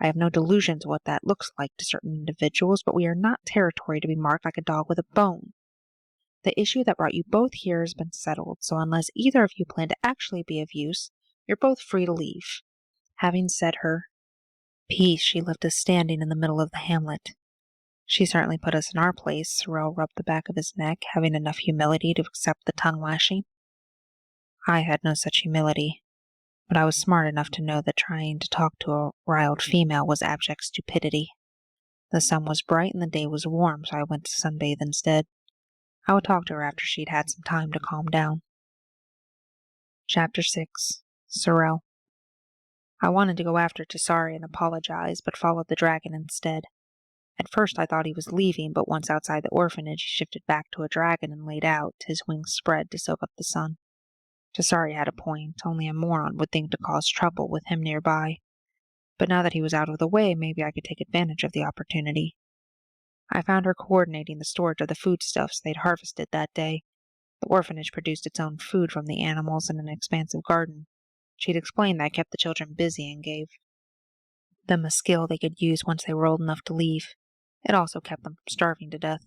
I have no delusions of what that looks like to certain individuals, but we are not territory to be marked like a dog with a bone. The issue that brought you both here has been settled, so unless either of you plan to actually be of use, you're both free to leave. Having said her piece, she left us standing in the middle of the hamlet. She certainly put us in our place. Serel rubbed the back of his neck, having enough humility to accept the tongue-lashing. I had no such humility, but I was smart enough to know that trying to talk to a riled female was abject stupidity. The sun was bright and the day was warm, so I went to sunbathe instead. I would talk to her after she'd had some time to calm down. Chapter 6. Serel. I wanted to go after Tassari and apologize, but followed the dragon instead. At first I thought he was leaving, but once outside the orphanage he shifted back to a dragon and laid out, his wings spread to soak up the sun. Tassari had a point. Only a moron would think to cause trouble with him nearby. But now that he was out of the way, maybe I could take advantage of the opportunity. I found her coordinating the storage of the foodstuffs they'd harvested that day. The orphanage produced its own food from the animals in an expansive garden. She'd explained that kept the children busy and gave them a skill they could use once they were old enough to leave. It also kept them from starving to death.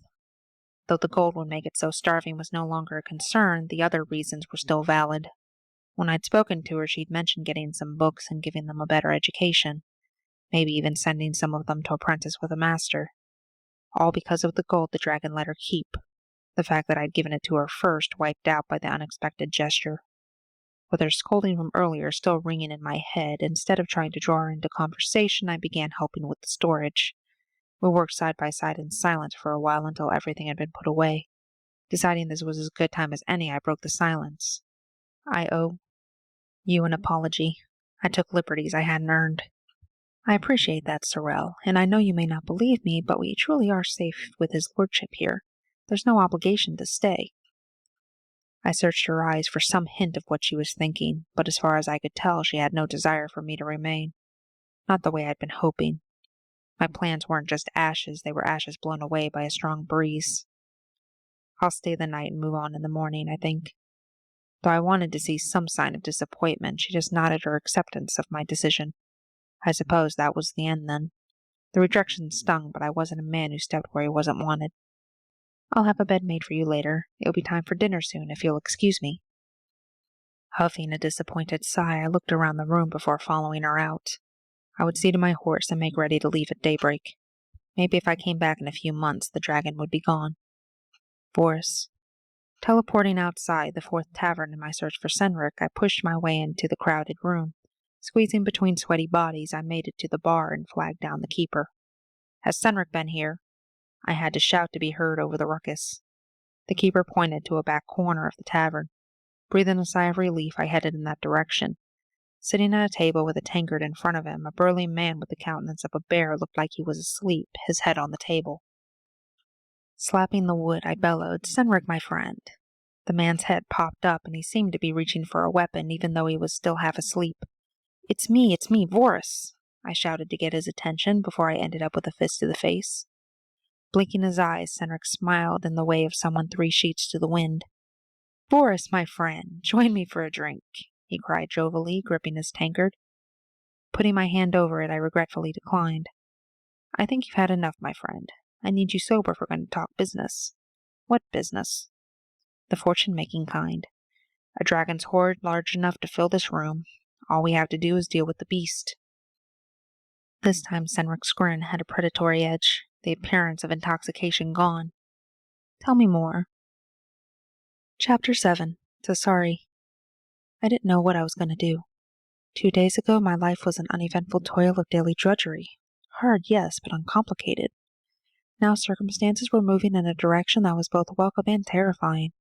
Though the gold would make it so starving was no longer a concern, the other reasons were still valid. When I'd spoken to her, she'd mentioned getting some books and giving them a better education, maybe even sending some of them to apprentice with a master. All because of the gold the dragon let her keep. The fact that I'd given it to her first wiped out by the unexpected gesture. With her scolding from earlier still ringing in my head, instead of trying to draw her into conversation, I began helping with the storage. We worked side by side in silence for a while until everything had been put away. Deciding this was as good time as any, I broke the silence. I owe you an apology. I took liberties I hadn't earned. I appreciate that, Serel, and I know you may not believe me, but we truly are safe with his lordship here. There's no obligation to stay. I searched her eyes for some hint of what she was thinking, but as far as I could tell, she had no desire for me to remain. Not the way I'd been hoping. My plans weren't just ashes, they were ashes blown away by a strong breeze. I'll stay the night and move on in the morning, I think. Though I wanted to see some sign of disappointment, she just nodded her acceptance of my decision. I suppose that was the end then. The rejection stung, but I wasn't a man who stepped where he wasn't wanted. I'll have a bed made for you later. It'll be time for dinner soon, if you'll excuse me. Huffing a disappointed sigh, I looked around the room before following her out. I would see to my horse and make ready to leave at daybreak. Maybe if I came back in a few months, the dragon would be gone. Boris. Teleporting outside the fourth tavern in my search for Senric, I pushed my way into the crowded room. Squeezing between sweaty bodies, I made it to the bar and flagged down the keeper. Has Senric been here? I had to shout to be heard over the ruckus. The keeper pointed to a back corner of the tavern. Breathing a sigh of relief, I headed in that direction. Sitting at a table with a tankard in front of him, a burly man with the countenance of a bear looked like he was asleep, his head on the table. Slapping the wood, I bellowed, "Senric, my friend." The man's head popped up, and he seemed to be reaching for a weapon, even though he was still half asleep. It's me, Voris!" I shouted to get his attention before I ended up with a fist to the face. Blinking his eyes, Senric smiled in the way of someone 3 sheets to the wind. "Boris, my friend, join me for a drink," he cried jovially, gripping his tankard. Putting my hand over it, I regretfully declined. "I think you've had enough, my friend. I need you sober if we're going to talk business." "What business?" "The fortune-making kind. A dragon's hoard large enough to fill this room. All we have to do is deal with the beast." This time Senric's grin had a predatory edge, the appearance of intoxication gone. "Tell me more." Chapter 7. Tassari. I didn't know what I was going to do. 2 days ago my life was an uneventful toil of daily drudgery. Hard, yes, but uncomplicated. Now circumstances were moving in a direction that was both welcome and terrifying.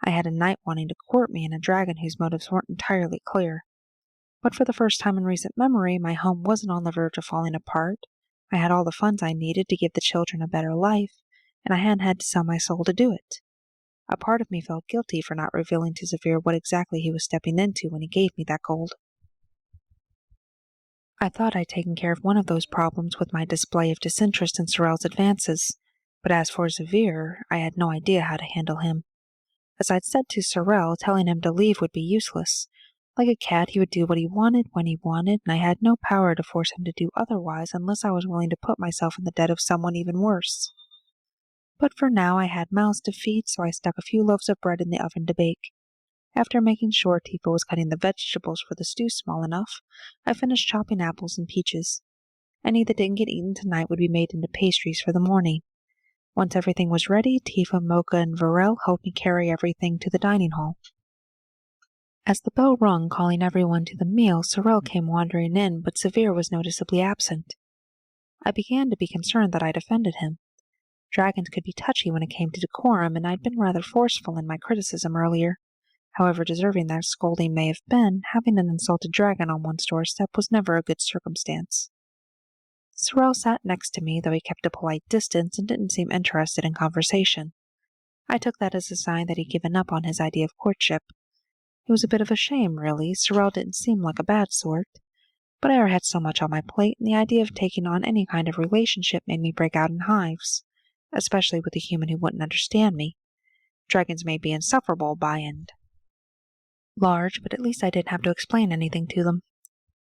I had a knight wanting to court me and a dragon whose motives weren't entirely clear. But for the first time in recent memory, my home wasn't on the verge of falling apart. I had all the funds I needed to give the children a better life, and I hadn't had to sell my soul to do it. A part of me felt guilty for not revealing to Zyvir what exactly he was stepping into when he gave me that gold. I thought I'd taken care of one of those problems with my display of disinterest in Serel's advances, but as for Zyvir, I had no idea how to handle him. As I'd said to Serel, telling him to leave would be useless. Like a cat, he would do what he wanted when he wanted, and I had no power to force him to do otherwise unless I was willing to put myself in the debt of someone even worse. But for now I had mouths to feed, so I stuck a few loaves of bread in the oven to bake. After making sure Tifa was cutting the vegetables for the stew small enough, I finished chopping apples and peaches. Any that didn't get eaten tonight would be made into pastries for the morning. Once everything was ready, Tifa, Mocha, and Varel helped me carry everything to the dining hall. As the bell rung calling everyone to the meal, Serel came wandering in, but Zyvir was noticeably absent. I began to be concerned that I'd offended him. Dragons could be touchy when it came to decorum, and I'd been rather forceful in my criticism earlier. However deserving that scolding may have been, having an insulted dragon on one's doorstep was never a good circumstance. Serel sat next to me, though he kept a polite distance and didn't seem interested in conversation. I took that as a sign that he'd given up on his idea of courtship. It was a bit of a shame, really. Serel didn't seem like a bad sort. But I had so much on my plate, and the idea of taking on any kind of relationship made me break out in hives. especially with a human who wouldn't understand me. Dragons may be insufferable by and large, but at least I didn't have to explain anything to them.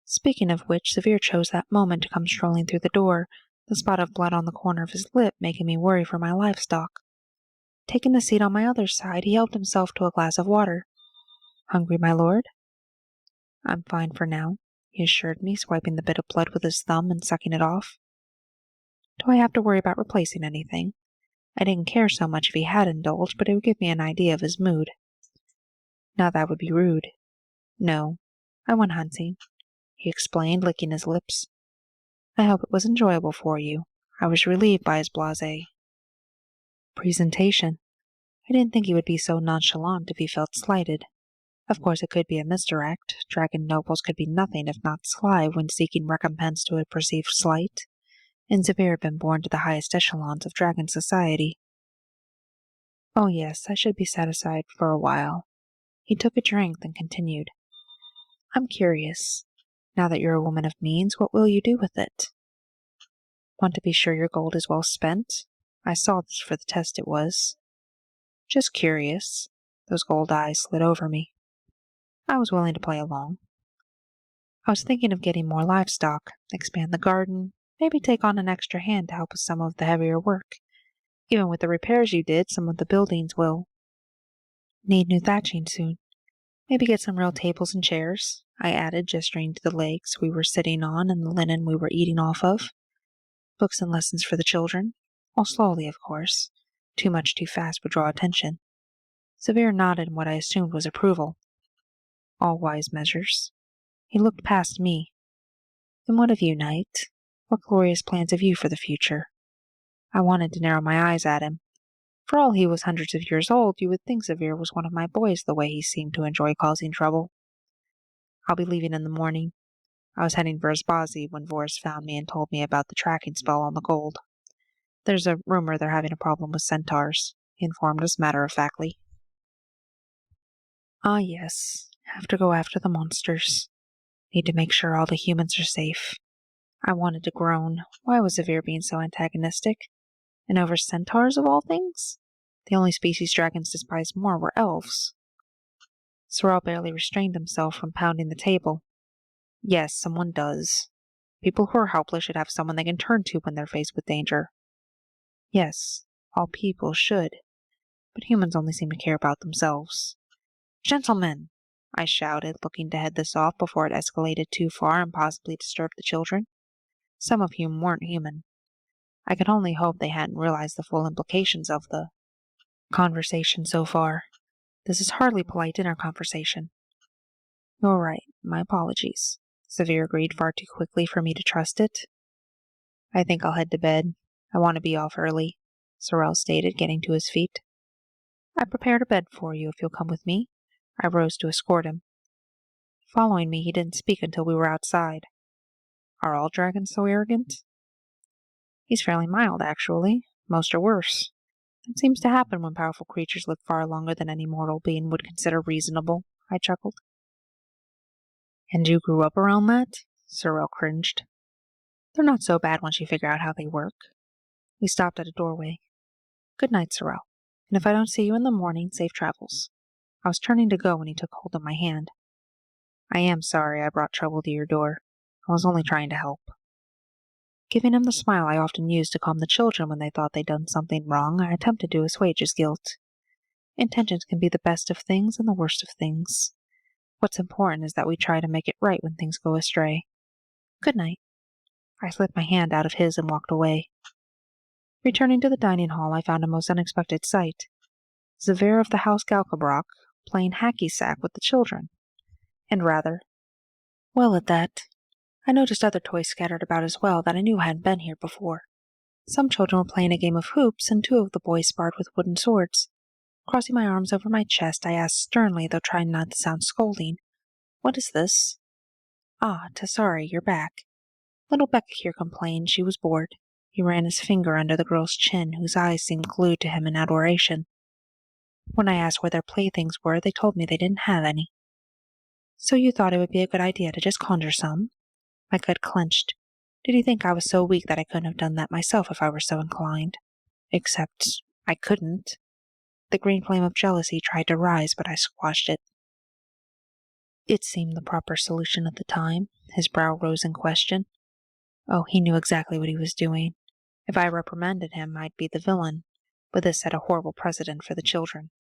Speaking of which, Zyvir chose that moment to come strolling through the door, the spot of blood on the corner of his lip making me worry for my livestock. Taking the seat on my other side, he helped himself to a glass of water. "Hungry, my lord?" "I'm fine for now," he assured me, swiping the bit of blood with his thumb and sucking it off. Do I have to worry about replacing anything? I didn't care so much if he had indulged, but it would give me an idea of his mood. Now that would be rude. "No, I went hunting," he explained, licking his lips. "I hope it was enjoyable for you." I was relieved by his blasé presentation. I didn't think he would be so nonchalant if he felt slighted. Of course, it could be a misdirect. Dragon nobles could be nothing if not sly when seeking recompense to a perceived slight, and Zyvir had been born to the highest echelons of dragon society. "Oh yes, I should be satisfied for a while." He took a drink, then continued. "I'm curious. Now that you're a woman of means, what will you do with it?" "Want to be sure your gold is well spent? I saw this for the test it was." "Just curious." Those gold eyes slid over me. I was willing to play along. "I was thinking of getting more livestock, expand the garden, maybe take on an extra hand to help with some of the heavier work. Even with the repairs you did, some of the buildings will need new thatching soon. Maybe get some real tables and chairs," I added, gesturing to the legs we were sitting on and the linen we were eating off of. "Books and lessons for the children. All slowly, of course. Too much too fast would draw attention." Zyvir nodded in what I assumed was approval. "All wise measures." He looked past me. "And what of you, knight? What glorious plans have you for the future?" I wanted to narrow my eyes at him. For all he was hundreds of years old, you would think Zyvir was one of my boys the way he seemed to enjoy causing trouble. "I'll be leaving in the morning. I was heading for Asbazi when Voris found me and told me about the tracking spell on the gold. There's a rumor they're having a problem with centaurs," he informed us matter-of-factly. "Ah yes, have to go after the monsters. Need to make sure all the humans are safe." I wanted to groan. Why was Zyvir being so antagonistic? And over centaurs, of all things? The only species dragons despised more were elves. Serel barely restrained himself from pounding the table. "Yes, someone does. People who are helpless should have someone they can turn to when they're faced with danger." "Yes, all people should. But humans only seem to care about themselves." "Gentlemen!" I shouted, looking to head this off before it escalated too far and possibly disturbed the children, some of whom weren't human. I could only hope they hadn't realized the full implications of the conversation so far. This is hardly polite dinner conversation. "You're right. My apologies." Zyvir agreed far too quickly for me to trust it. "I think I'll head to bed. I want to be off early," Serel stated, getting to his feet. "I prepared a bed for you if you'll come with me." I rose to escort him. Following me, he didn't speak until we were outside. "Are all dragons so arrogant?" "He's fairly mild, actually. Most are worse. It seems to happen when powerful creatures live far longer than any mortal being would consider reasonable," I chuckled. "And you grew up around that?" Serel cringed. "They're not so bad once you figure out how they work." We stopped at a doorway. "Good night, Serel. And if I don't see you in the morning, safe travels." I was turning to go when he took hold of my hand. "I am sorry I brought trouble to your door. I was only trying to help." Giving him the smile I often used to calm the children when they thought they'd done something wrong, I attempted to assuage his guilt. Intentions can be the best of things and the worst of things. What's important is that we try to make it right when things go astray. "Good night." I slipped my hand out of his and walked away. Returning to the dining hall, I found a most unexpected sight. Zyvir of the House Galkabrock playing hacky-sack with the children. And rather well at that. I noticed other toys scattered about as well that I knew hadn't been here before. Some children were playing a game of hoops, and two of the boys sparred with wooden swords. Crossing my arms over my chest, I asked sternly, though trying not to sound scolding, "What is this?" "Ah, Tassari, you're back." Little Becca here complained she was bored. He ran his finger under the girl's chin, whose eyes seemed glued to him in adoration. When I asked where their playthings were, they told me they didn't have any. "So you thought it would be a good idea to just conjure some?" My gut clenched. Did he think I was so weak that I couldn't have done that myself if I were so inclined? Except I couldn't. The green flame of jealousy tried to rise, but I squashed it. It seemed the proper solution at the time. His brow rose in question. Oh, he knew exactly what he was doing. If I reprimanded him, I'd be the villain, but this set a horrible precedent for the children.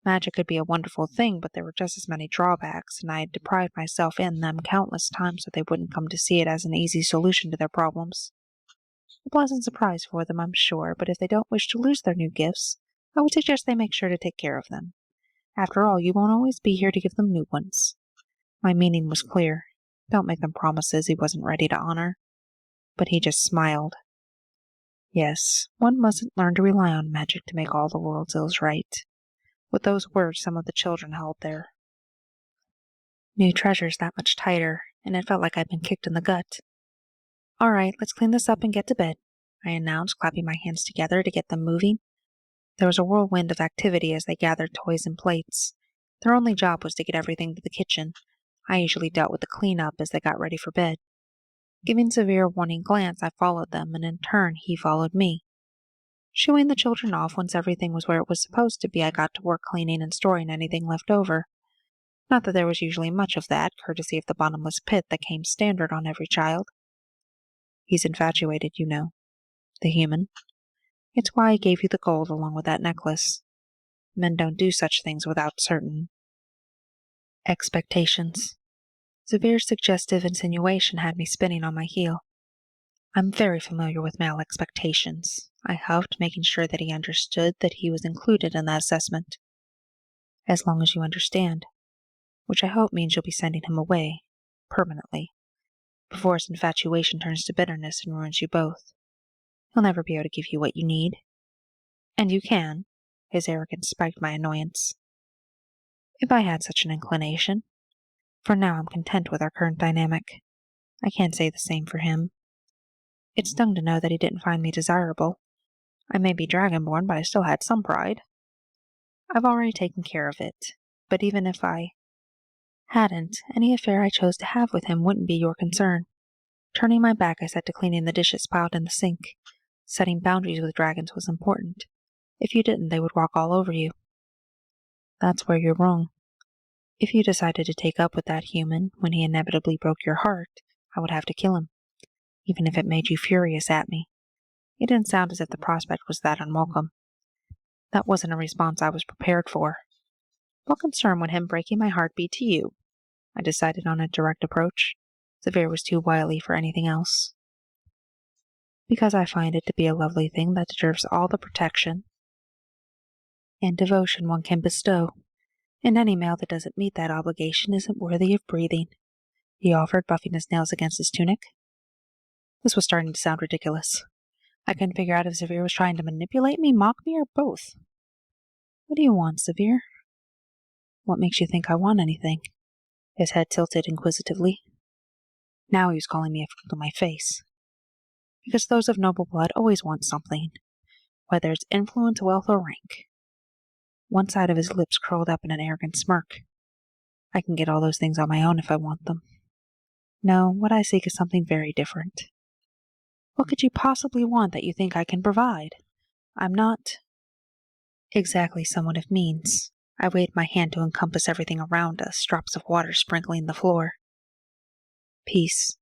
Magic could be a wonderful thing, but there were just as many drawbacks, and I had deprived myself and them countless times so they wouldn't come to see it as an easy solution to their problems. A pleasant surprise for them, I'm sure, but if they don't wish to lose their new gifts, I would suggest they make sure to take care of them. After all, you won't always be here to give them new ones. My meaning was clear. Don't make them promises he wasn't ready to honor. But he just smiled. Yes, one mustn't learn to rely on magic to make all the world's ills right. With those words, some of the children held their new treasures that much tighter, and it felt like I'd been kicked in the gut. All right, let's clean this up and get to bed, I announced, clapping my hands together to get them moving. There was a whirlwind of activity as they gathered toys and plates. Their only job was to get everything to the kitchen. I usually dealt with the cleanup as they got ready for bed. Giving Zyvir a warning glance, I followed them, and in turn he followed me. Shooing the children off once everything was where it was supposed to be, I got to work cleaning and storing anything left over. Not that there was usually much of that, courtesy of the bottomless pit that came standard on every child. He's infatuated, you know. The human. It's why I gave you the gold along with that necklace. Men don't do such things without certain expectations. Zyvir's suggestive insinuation had me spinning on my heel. I'm very familiar with male expectations. I huffed, making sure that he understood that he was included in that assessment. As long as you understand. Which I hope means you'll be sending him away, permanently, before his infatuation turns to bitterness and ruins you both. He'll never be able to give you what you need. And you can. His arrogance spiked my annoyance. If I had such an inclination. For now I'm content with our current dynamic. I can't say the same for him. It stung to know that he didn't find me desirable. I may be dragonborn, but I still had some pride. I've already taken care of it, but even if I hadn't, any affair I chose to have with him wouldn't be your concern. Turning my back, I set to cleaning the dishes piled in the sink. Setting boundaries with dragons was important. If you didn't, they would walk all over you. That's where you're wrong. If you decided to take up with that human when he inevitably broke your heart, I would have to kill him, even if it made you furious at me. It didn't sound as if the prospect was that unwelcome. That wasn't a response I was prepared for. What concern would him breaking my heart be to you? I decided on a direct approach. Zyvir was too wily for anything else. Because I find it to be a lovely thing that deserves all the protection and devotion one can bestow. And any male that doesn't meet that obligation isn't worthy of breathing, he offered, buffing his nails against his tunic. This was starting to sound ridiculous. I couldn't figure out if Zyvir was trying to manipulate me, mock me, or both. What do you want, Zyvir? What makes you think I want anything? His head tilted inquisitively. Now he was calling me a fool to my face. Because those of noble blood always want something, whether it's influence, wealth, or rank. One side of his lips curled up in an arrogant smirk. I can get all those things on my own if I want them. No, what I seek is something very different. What could you possibly want that you think I can provide? I'm not exactly someone of means. I waved my hand to encompass everything around us, drops of water sprinkling the floor. Peace.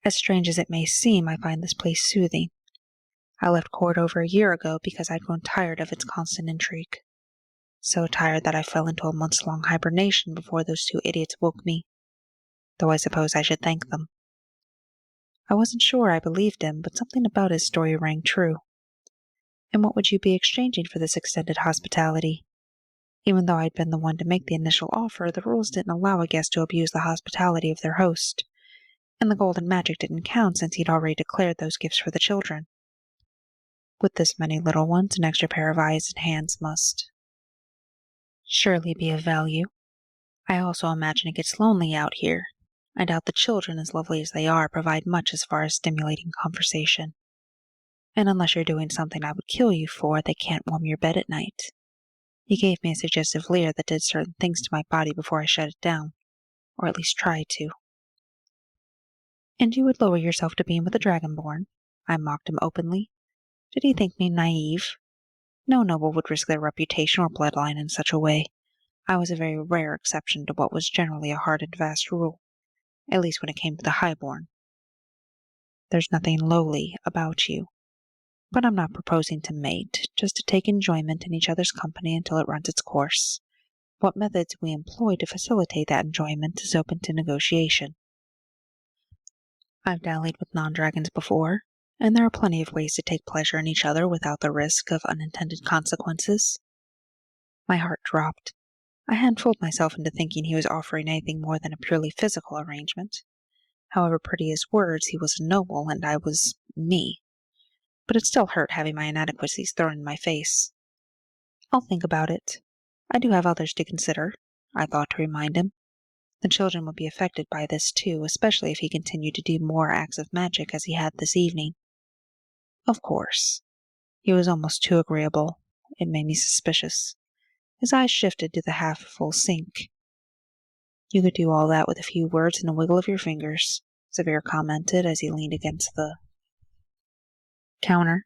As strange as it may seem, I find this place soothing. I left court over a year ago because I'd grown tired of its constant intrigue. So tired that I fell into a months-long hibernation before those two idiots woke me, though I suppose I should thank them. I wasn't sure I believed him, but something about his story rang true. And what would you be exchanging for this extended hospitality? Even though I'd been the one to make the initial offer, the rules didn't allow a guest to abuse the hospitality of their host, and the golden magic didn't count since he'd already declared those gifts for the children. With this many little ones, an extra pair of eyes and hands must surely be of value. I also imagine it gets lonely out here. I doubt the children, as lovely as they are, provide much as far as stimulating conversation. And unless you're doing something I would kill you for, they can't warm your bed at night. He gave me a suggestive leer that did certain things to my body before I shut it down, or at least tried to. And you would lower yourself to being with a dragonborn? I mocked him openly. Did he think me naive? No noble would risk their reputation or bloodline in such a way. I was a very rare exception to what was generally a hard and fast rule, at least when it came to the highborn. There's nothing lowly about you. But I'm not proposing to mate, just to take enjoyment in each other's company until it runs its course. What methods we employ to facilitate that enjoyment is open to negotiation. I've dallied with non-dragons before, and there are plenty of ways to take pleasure in each other without the risk of unintended consequences. My heart dropped. I hadn't fooled myself into thinking he was offering anything more than a purely physical arrangement. However pretty his words, he was a noble, and I was me. But it still hurt having my inadequacies thrown in my face. I'll think about it. I do have others to consider, I thought to remind him. The children would be affected by this too, especially if he continued to do more acts of magic as he had this evening. Of course. He was almost too agreeable. It made me suspicious. His eyes shifted to the half-full sink. You could do all that with a few words and a wiggle of your fingers, Zyvir commented as he leaned against the counter.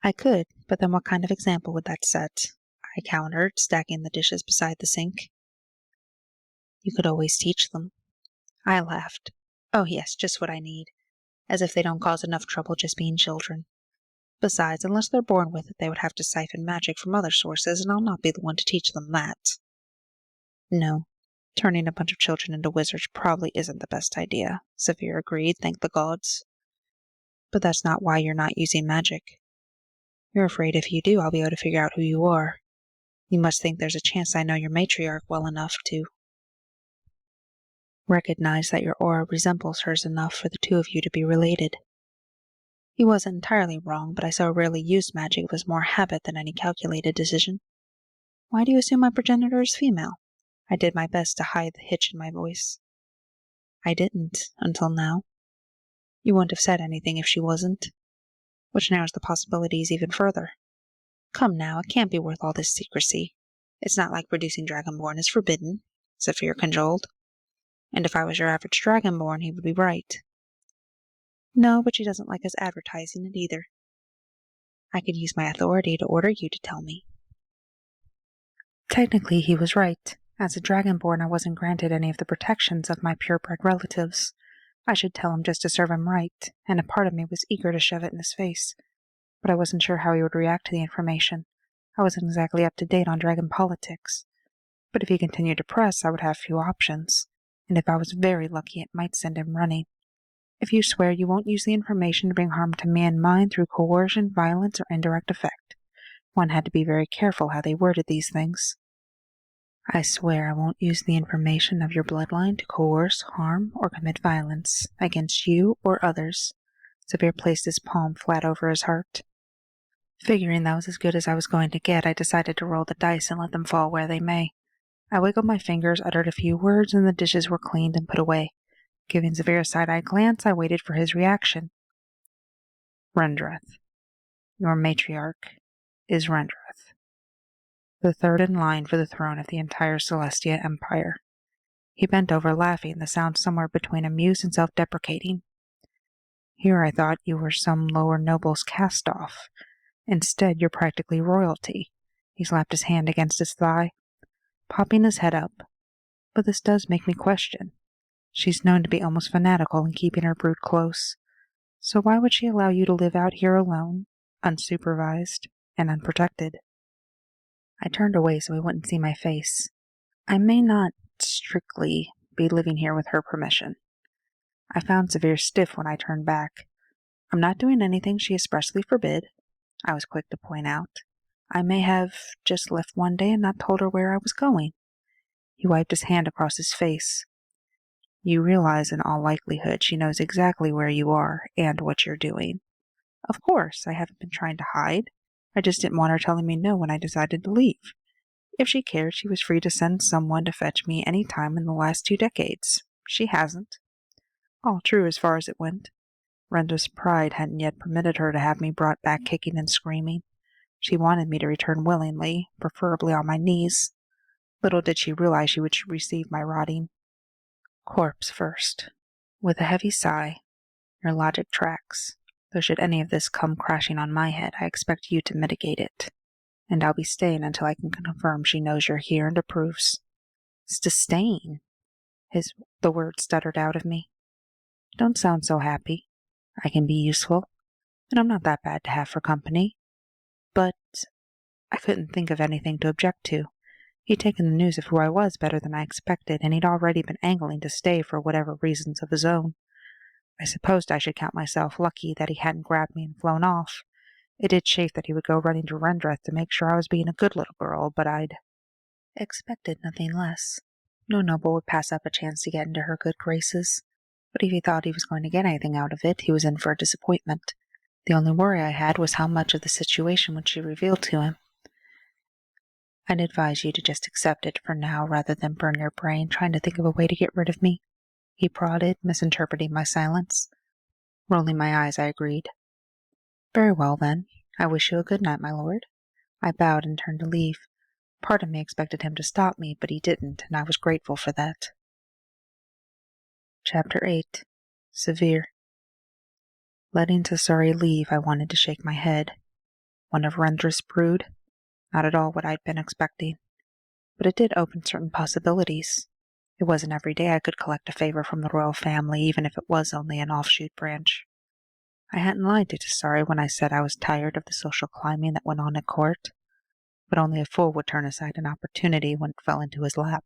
I could, but then what kind of example would that set? I countered, stacking the dishes beside the sink. You could always teach them. I laughed. Oh yes, just what I need. As if they don't cause enough trouble just being children. Besides, unless they're born with it, they would have to siphon magic from other sources, and I'll not be the one to teach them that. No, turning a bunch of children into wizards probably isn't the best idea, Zyvir agreed, thank the gods. But that's not why you're not using magic. You're afraid if you do, I'll be able to figure out who you are. You must think there's a chance I know your matriarch well enough to recognize that your aura resembles hers enough for the two of you to be related. He wasn't entirely wrong, but I so rarely used magic it was more habit than any calculated decision. Why do you assume my progenitor is female? I did my best to hide the hitch in my voice. I didn't, until now. You wouldn't have said anything if she wasn't, which narrows the possibilities even further. Come now, it can't be worth all this secrecy. It's not like producing Dragonborn is forbidden, Zyvir cajoled. And if I was your average Dragonborn, he would be right. No, but she doesn't like us advertising it either. I could use my authority to order you to tell me. Technically, he was right. As a Dragonborn, I wasn't granted any of the protections of my purebred relatives. I should tell him just to serve him right, and a part of me was eager to shove it in his face. But I wasn't sure how he would react to the information. I wasn't exactly up to date on dragon politics. But if he continued to press, I would have few options, and if I was very lucky, it might send him running. If you swear you won't use the information to bring harm to me and mine through coercion, violence, or indirect effect. One had to be very careful how they worded these things. I swear I won't use the information of your bloodline to coerce, harm, or commit violence against you or others. Zyvir placed his palm flat over his heart. Figuring that was as good as I was going to get, I decided to roll the dice and let them fall where they may. I wiggled my fingers, uttered a few words, and the dishes were cleaned and put away. Giving Zyvir a side-eyed glance, I waited for his reaction. Rendreth. Your matriarch is Rendreth, the third in line for the throne of the entire Celestia Empire. He bent over, laughing, the sound somewhere between amused and self-deprecating. Here I thought you were some lower noble's cast-off. Instead, you're practically royalty. He slapped his hand against his thigh, popping his head up. But this does make me question. She's known to be almost fanatical in keeping her brood close. So why would she allow you to live out here alone, unsupervised, and unprotected? I turned away so he wouldn't see my face. I may not strictly be living here with her permission. I found Zyvir stiff when I turned back. I'm not doing anything she expressly forbid, I was quick to point out. I may have just left one day and not told her where I was going. He wiped his hand across his face. You realize in all likelihood she knows exactly where you are and what you're doing. Of course, I haven't been trying to hide. I just didn't want her telling me no when I decided to leave. If she cared, she was free to send someone to fetch me any time in the last 2 decades. She hasn't. All true as far as it went. Renda's pride hadn't yet permitted her to have me brought back kicking and screaming. She wanted me to return willingly, preferably on my knees. Little did she realize she would receive my rotting corpse first. With a heavy sigh, your logic tracks. So should any of this come crashing on my head, I expect you to mitigate it. And I'll be staying until I can confirm she knows you're here and approves. Staying? The word stuttered out of me. Don't sound so happy. I can be useful, and I'm not that bad to have for company. But I couldn't think of anything to object to. He'd taken the news of who I was better than I expected, and he'd already been angling to stay for whatever reasons of his own. I supposed I should count myself lucky that he hadn't grabbed me and flown off. It did chafe that he would go running to Rendreth to make sure I was being a good little girl, but I'd expected nothing less. No noble would pass up a chance to get into her good graces, but if he thought he was going to get anything out of it, he was in for a disappointment. The only worry I had was how much of the situation would she reveal to him. I'd advise you to just accept it for now rather than burn your brain trying to think of a way to get rid of me, he prodded, misinterpreting my silence. Rolling my eyes, I agreed. Very well, then. I wish you a good night, my lord. I bowed and turned to leave. Part of me expected him to stop me, but he didn't, and I was grateful for that. Chapter 8. Zyvir. Letting Tassari leave, I wanted to shake my head. One of Rendreth's brood? Not at all what I'd been expecting. But it did open certain possibilities. It wasn't every day I could collect a favor from the royal family, even if it was only an offshoot branch. I hadn't lied to Tassari when I said I was tired of the social climbing that went on at court, but only a fool would turn aside an opportunity when it fell into his lap.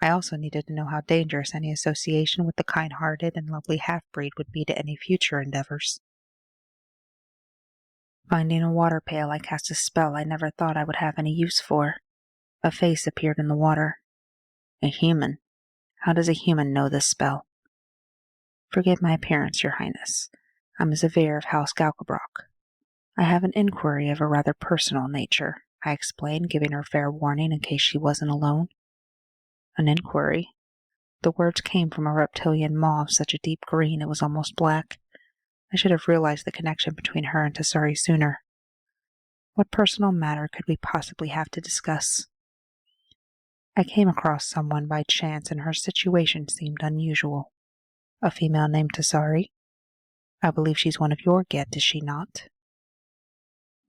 I also needed to know how dangerous any association with the kind-hearted and lovely half-breed would be to any future endeavors. Finding a water pail, I cast a spell I never thought I would have any use for. A face appeared in the water. A human. How does a human know this spell? Forgive my appearance, Your Highness. I'm a Zyvir of House Galkabrock. I have an inquiry of a rather personal nature, I explained, giving her fair warning in case she wasn't alone. An inquiry? The words came from a reptilian maw of such a deep green it was almost black. I should have realized the connection between her and Tassari sooner. What personal matter could we possibly have to discuss? I came across someone by chance, and her situation seemed unusual. A female named Tassari? I believe she's one of your get, is she not?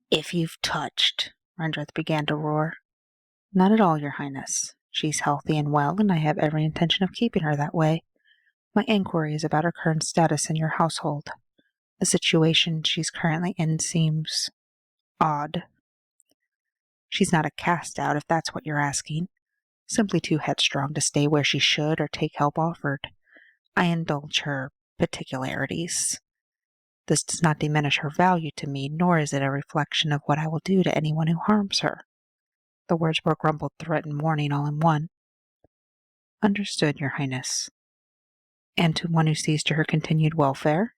If you've touched, Rendreth began to roar. Not at all, Your Highness. She's healthy and well, and I have every intention of keeping her that way. My inquiry is about her current status in your household. The situation she's currently in seems odd. She's not a cast-out, if that's what you're asking. Simply too headstrong to stay where she should or take help offered. I indulge her particularities. This does not diminish her value to me, nor is it a reflection of what I will do to anyone who harms her. The words were grumbled threat and warning all in one. Understood, Your Highness. And to one who sees to her continued welfare?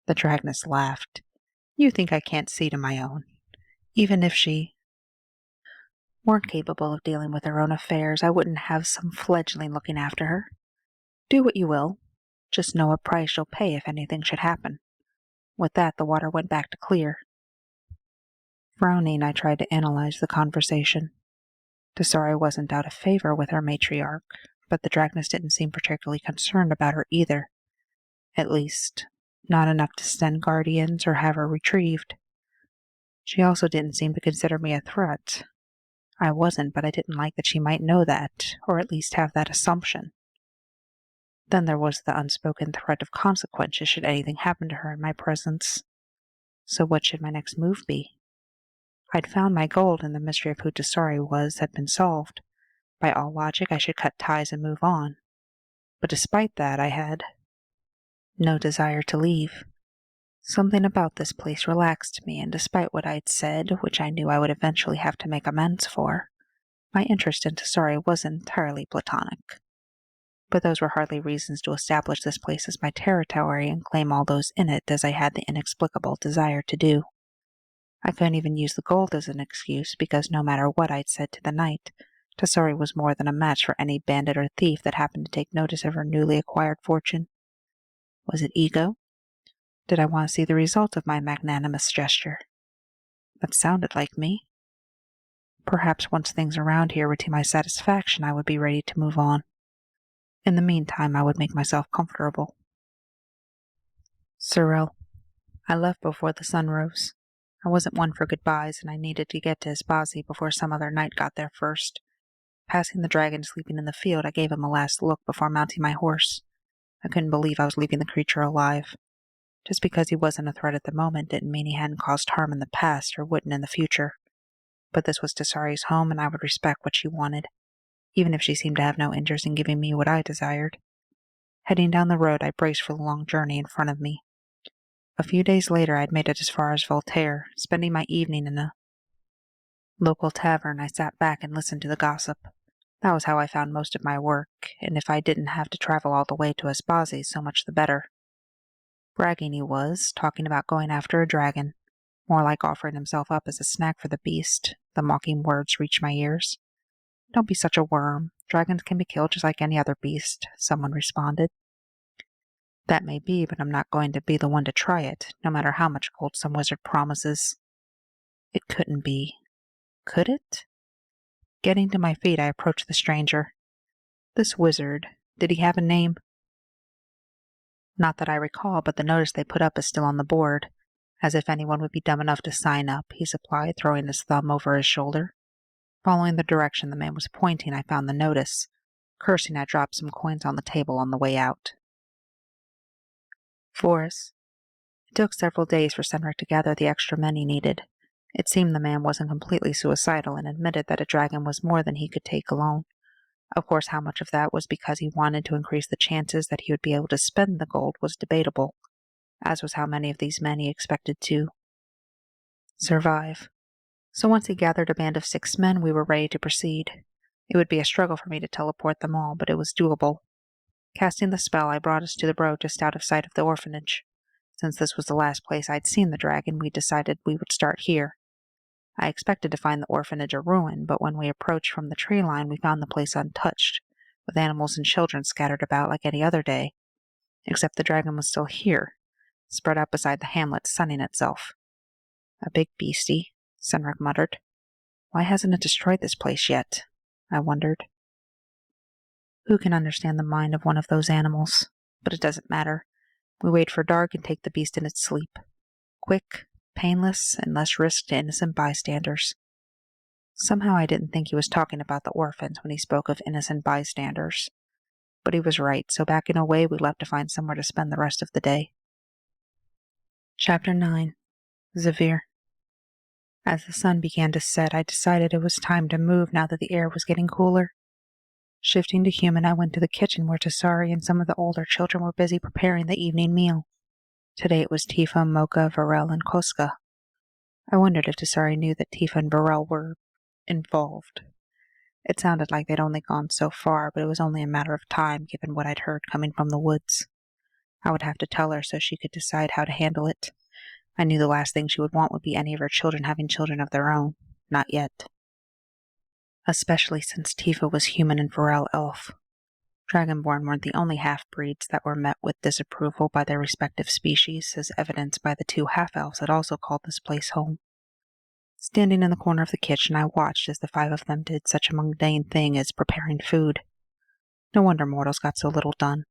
The dragoness laughed. You think I can't see to my own. Even if she weren't capable of dealing with her own affairs, I wouldn't have some fledgling looking after her. Do what you will. Just know what price you'll pay if anything should happen. With that, the water went back to clear. Frowning, I tried to analyze the conversation. Tassari wasn't out of favor with her matriarch, but the dragoness didn't seem particularly concerned about her either. At least, not enough to send guardians or have her retrieved. She also didn't seem to consider me a threat. I wasn't, but I didn't like that she might know that, or at least have that assumption. Then there was the unspoken threat of consequences should anything happen to her in my presence. So what should my next move be? I'd found my gold, and the mystery of who Tassari was had been solved. By all logic, I should cut ties and move on. But despite that, I had no desire to leave. Something about this place relaxed me, and despite what I'd said, which I knew I would eventually have to make amends for, my interest in Tassari wasn't entirely platonic. But those were hardly reasons to establish this place as my territory and claim all those in it as I had the inexplicable desire to do. I couldn't even use the gold as an excuse, because no matter what I'd said to the knight, Tassari was more than a match for any bandit or thief that happened to take notice of her newly acquired fortune. Was it ego? Did I want to see the result of my magnanimous gesture? That sounded like me. Perhaps once things around here were to my satisfaction, I would be ready to move on. In the meantime, I would make myself comfortable. Serel, I left before the sun rose. I wasn't one for goodbyes, and I needed to get to Isbazi before some other knight got there first. Passing the dragon sleeping in the field, I gave him a last look before mounting my horse. I couldn't believe I was leaving the creature alive. Just because he wasn't a threat at the moment didn't mean he hadn't caused harm in the past or wouldn't in the future. But this was Tassari's home, and I would respect what she wanted, even if she seemed to have no interest in giving me what I desired. Heading down the road, I braced for the long journey in front of me. A few days later, I had made it as far as Voltaire. Spending my evening in a local tavern, I sat back and listened to the gossip. That was how I found most of my work, and if I didn't have to travel all the way to Isbazi, so much the better. Bragging he was, talking about going after a dragon, more like offering himself up as a snack for the beast. The mocking words reached my ears. "Don't be such a worm. Dragons can be killed just like any other beast," someone responded. "That may be, but I'm not going to be the one to try it, no matter how much gold some wizard promises." It couldn't be. Could it? Getting to my feet, I approached the stranger. This wizard, did he have a name? Not that I recall, but the notice they put up is still on the board. As if anyone would be dumb enough to sign up, he supplied, throwing his thumb over his shoulder. Following the direction the man was pointing, I found the notice. Cursing, I dropped some coins on the table on the way out. Forrest. It took several days for Senric to gather the extra men he needed. It seemed the man wasn't completely suicidal and admitted that a dragon was more than he could take alone. Of course, how much of that was because he wanted to increase the chances that he would be able to spend the gold was debatable, as was how many of these men he expected to survive. So once he gathered a band of 6 men, we were ready to proceed. It would be a struggle for me to teleport them all, but it was doable. Casting the spell, I brought us to the road just out of sight of the orphanage. Since this was the last place I'd seen the dragon, we decided we would start here. I expected to find the orphanage a ruin, but when we approached from the tree line, we found the place untouched, with animals and children scattered about like any other day. Except the dragon was still here, spread out beside the hamlet, sunning itself. "A big beastie," Senric muttered. "Why hasn't it destroyed this place yet?" I wondered. Who can understand the mind of one of those animals? But it doesn't matter. We wait for dark and take the beast in its sleep. Quick, painless, and less risk to innocent bystanders. Somehow I didn't think he was talking about the orphans when he spoke of innocent bystanders. But he was right, so backing away, we left to find somewhere to spend the rest of the day. Chapter 9. Zyvir. As the sun began to set, I decided it was time to move now that the air was getting cooler. Shifting to human, I went to the kitchen where Tassari and some of the older children were busy preparing the evening meal. Today it was Tifa, Mocha, Varel, and Koska. I wondered if Tassari knew that Tifa and Varel were involved. It sounded like they'd only gone so far, but it was only a matter of time given what I'd heard coming from the woods. I would have to tell her so she could decide how to handle it. I knew the last thing she would want would be any of her children having children of their own. Not yet. Especially since Tifa was human and Varel elf. Dragonborn weren't the only half-breeds that were met with disapproval by their respective species, as evidenced by the 2 half-elves that also called this place home. Standing in the corner of the kitchen, I watched as the 5 of them did such a mundane thing as preparing food. No wonder mortals got so little done.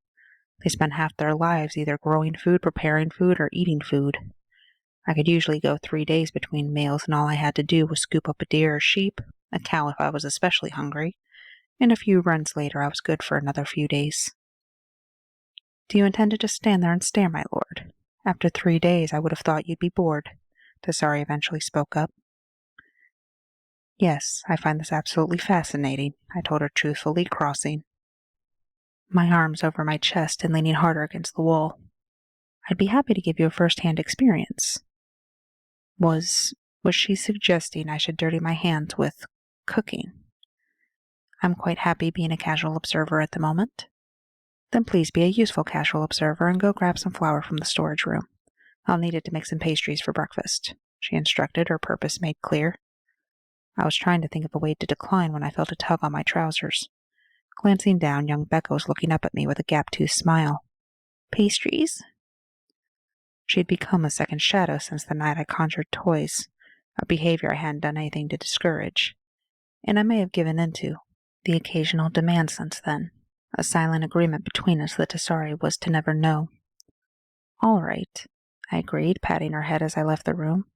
They spent half their lives either growing food, preparing food, or eating food. I could usually go 3 days between meals, and all I had to do was scoop up a deer or sheep, a cow if I was especially hungry, and a few runs later I was good for another few days. "Do you intend to just stand there and stare, my lord? After 3 days I would have thought you'd be bored," Tassari eventually spoke up. "Yes, I find this absolutely fascinating," I told her truthfully, crossing my arms over my chest and leaning harder against the wall. "I'd be happy to give you a first-hand experience." Was she suggesting I should dirty my hands with cooking? I'm quite happy being a casual observer at the moment. Then please be a useful casual observer and go grab some flour from the storage room. I'll need it to make some pastries for breakfast, she instructed, her purpose made clear. I was trying to think of a way to decline when I felt a tug on my trousers. Glancing down, young Becca was looking up at me with a gap-toothed smile. "Pastries?" She had become a second shadow since the night I conjured toys, a behavior I hadn't done anything to discourage, and I may have given in to the occasional demand since then, a silent agreement between us that Tassari was to never know. "All right. I agreed, patting her head as I left the room.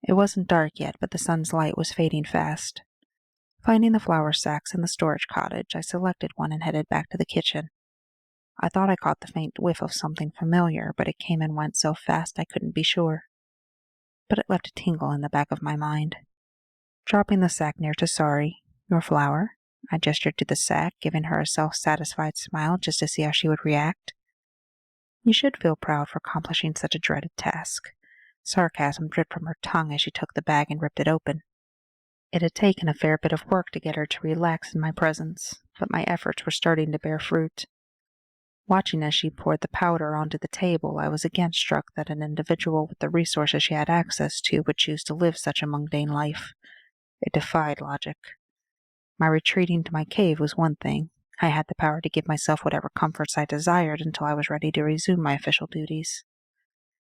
It wasn't dark yet, but the sun's light was fading fast. Finding the flour sacks in the storage cottage, I selected one and headed back to the kitchen. I thought I caught the faint whiff of something familiar, but it came and went so fast I couldn't be sure. But it left a tingle in the back of my mind. Dropping the sack near Tassari, "Your flour?" I gestured to the sack, giving her a self-satisfied smile just to see how she would react. "You should feel proud for accomplishing such a dreaded task." Sarcasm dripped from her tongue as she took the bag and ripped it open. It had taken a fair bit of work to get her to relax in my presence, but my efforts were starting to bear fruit. Watching as she poured the powder onto the table, I was again struck that an individual with the resources she had access to would choose to live such a mundane life. It defied logic. My retreating to my cave was one thing. I had the power to give myself whatever comforts I desired until I was ready to resume my official duties.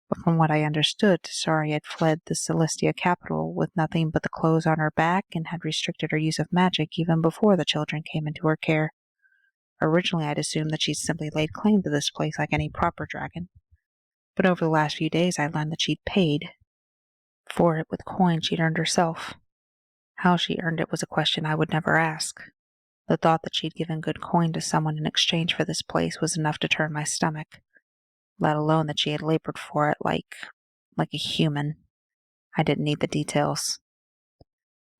But from what I understood, Tassari had fled the Celestia capital with nothing but the clothes on her back and had restricted her use of magic even before the children came into her care. Originally, I'd assumed that she'd simply laid claim to this place like any proper dragon. But over the last few days, I learned that she'd paid for it with coin she'd earned herself. How she earned it was a question I would never ask. The thought that she'd given good coin to someone in exchange for this place was enough to turn my stomach, let alone that she had labored for it like a human. I didn't need the details.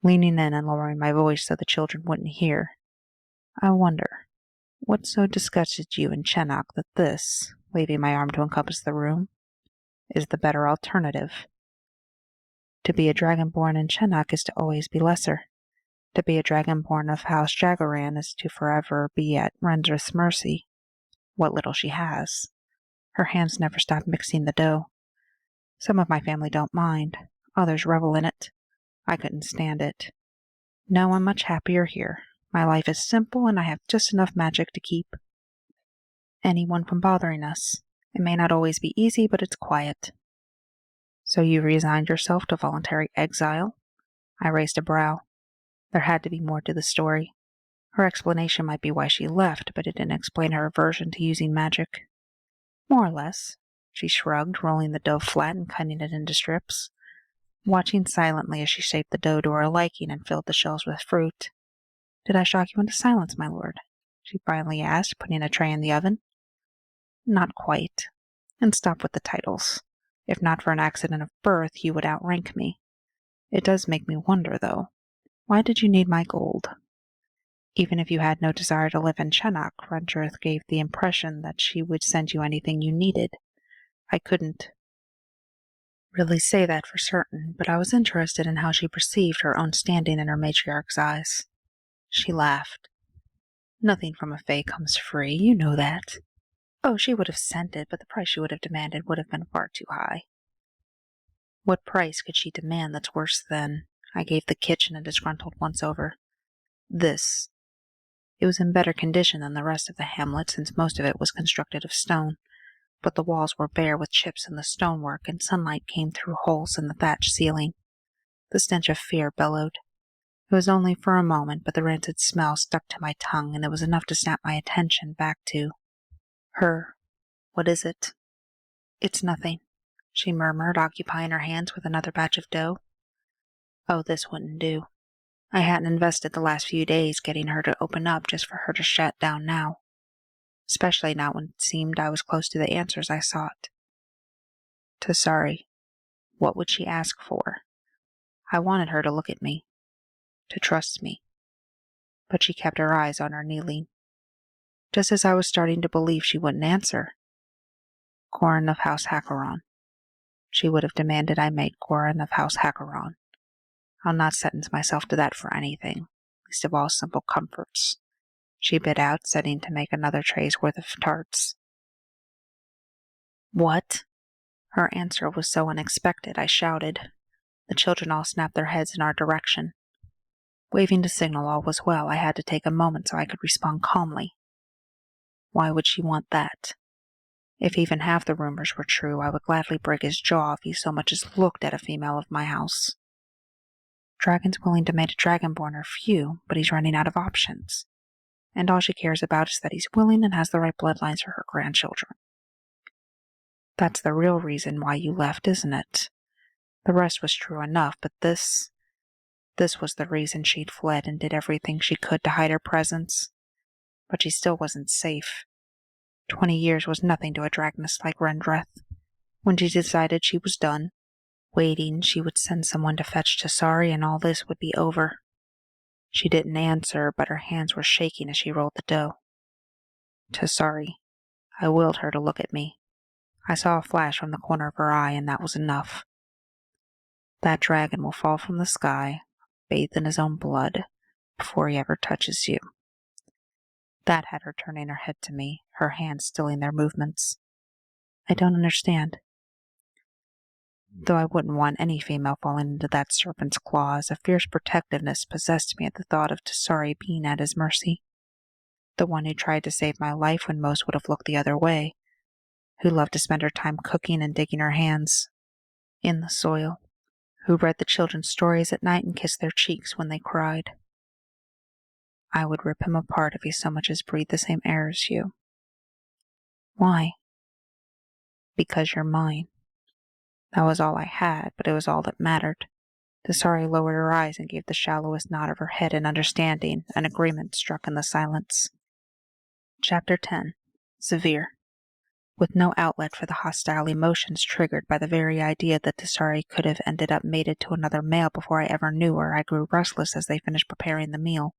Leaning in and lowering my voice so the children wouldn't hear, "I wonder, what so disgusted you in Chenak that this," waving my arm to encompass the room, "is the better alternative? To be a dragonborn in Chenak is to always be lesser. To be a dragonborn of House Jagaran is to forever be at Rendreth's mercy. What little she has." Her hands never stopped mixing the dough. "Some of my family don't mind. Others revel in it. I couldn't stand it. No, I'm much happier here. My life is simple, and I have just enough magic to keep anyone from bothering us. It may not always be easy, but it's quiet." "So you resigned yourself to voluntary exile?" I raised a brow. There had to be more to the story. Her explanation might be why she left, but it didn't explain her aversion to using magic. "More or less," she shrugged, rolling the dough flat and cutting it into strips. Watching silently as she shaped the dough to her liking and filled the shells with fruit. "Did I shock you into silence, my lord?" she finally asked, putting a tray in the oven. "Not quite. And stop with the titles. If not for an accident of birth, you would outrank me. It does make me wonder, though. Why did you need my gold? Even if you had no desire to live in Chenak, Rendreth gave the impression that she would send you anything you needed. I couldn't really say that for certain, but I was interested in how she perceived her own standing in her matriarch's eyes." She laughed. "Nothing from a fae comes free, you know that." "Oh, she would have sent it, but the price she would have demanded would have been far too high." "What price could she demand that's worse than—" I gave the kitchen a disgruntled once-over. "This." It was in better condition than the rest of the hamlet, since most of it was constructed of stone, but the walls were bare with chips in the stonework, and sunlight came through holes in the thatched ceiling. The stench of fear bellowed. It was only for a moment, but the rancid smell stuck to my tongue, and it was enough to snap my attention back to her. "What is it?" "It's nothing," she murmured, occupying her hands with another batch of dough. Oh, this wouldn't do. I hadn't invested the last few days getting her to open up just for her to shut down now, especially not when it seemed I was close to the answers I sought. Tassari, what would she ask for? I wanted her to look at me, to trust me, but she kept her eyes on her kneeling. Just as I was starting to believe she wouldn't answer. Corin of House Hackeron. She would have demanded I make Corin of House Hackeron. I'll not sentence myself to that for anything, least of all simple comforts. She bit out, setting to make another tray's worth of tarts. "What?" Her answer was so unexpected, I shouted. The children all snapped their heads in our direction. Waving to signal all was well, I had to take a moment so I could respond calmly. Why would she want that? If even half the rumors were true, I would gladly break his jaw if he so much as looked at a female of my house. Dragons willing to mate a dragonborn are few, but he's running out of options. And all she cares about is that he's willing and has the right bloodlines for her grandchildren. That's the real reason why you left, isn't it? The rest was true enough, but this was the reason she'd fled and did everything she could to hide her presence. But she still wasn't safe. 20 years was nothing to a dragoness like Rendreth. When she decided she was done, waiting, she would send someone to fetch Tassari and all this would be over. She didn't answer, but her hands were shaking as she rolled the dough. Tassari. I willed her to look at me. I saw a flash from the corner of her eye, and that was enough. That dragon will fall from the sky, bathed in his own blood, before he ever touches you. That had her turning her head to me, her hands stilling their movements. I don't understand. Though I wouldn't want any female falling into that serpent's claws, a fierce protectiveness possessed me at the thought of Tassari being at his mercy. The one who tried to save my life when most would have looked the other way, who loved to spend her time cooking and digging her hands in the soil, who read the children's stories at night and kissed their cheeks when they cried. I would rip him apart if he so much as breathed the same air as you. Why? Because you're mine. That was all I had, but it was all that mattered. Tassari lowered her eyes and gave the shallowest nod of her head in understanding. An agreement struck in the silence. Chapter 10. Zyvir. With no outlet for the hostile emotions triggered by the very idea that Tassari could have ended up mated to another male before I ever knew her, I grew restless as they finished preparing the meal.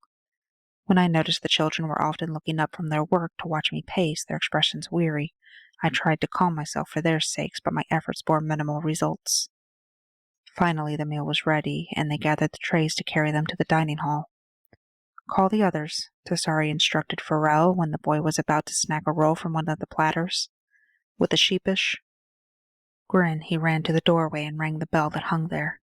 When I noticed the children were often looking up from their work to watch me pace, their expressions weary, I tried to calm myself for their sakes, but my efforts bore minimal results. Finally, the meal was ready, and they gathered the trays to carry them to the dining hall. Call the others, Tassari instructed Serel when the boy was about to snag a roll from one of the platters. With a sheepish grin, he ran to the doorway and rang the bell that hung there.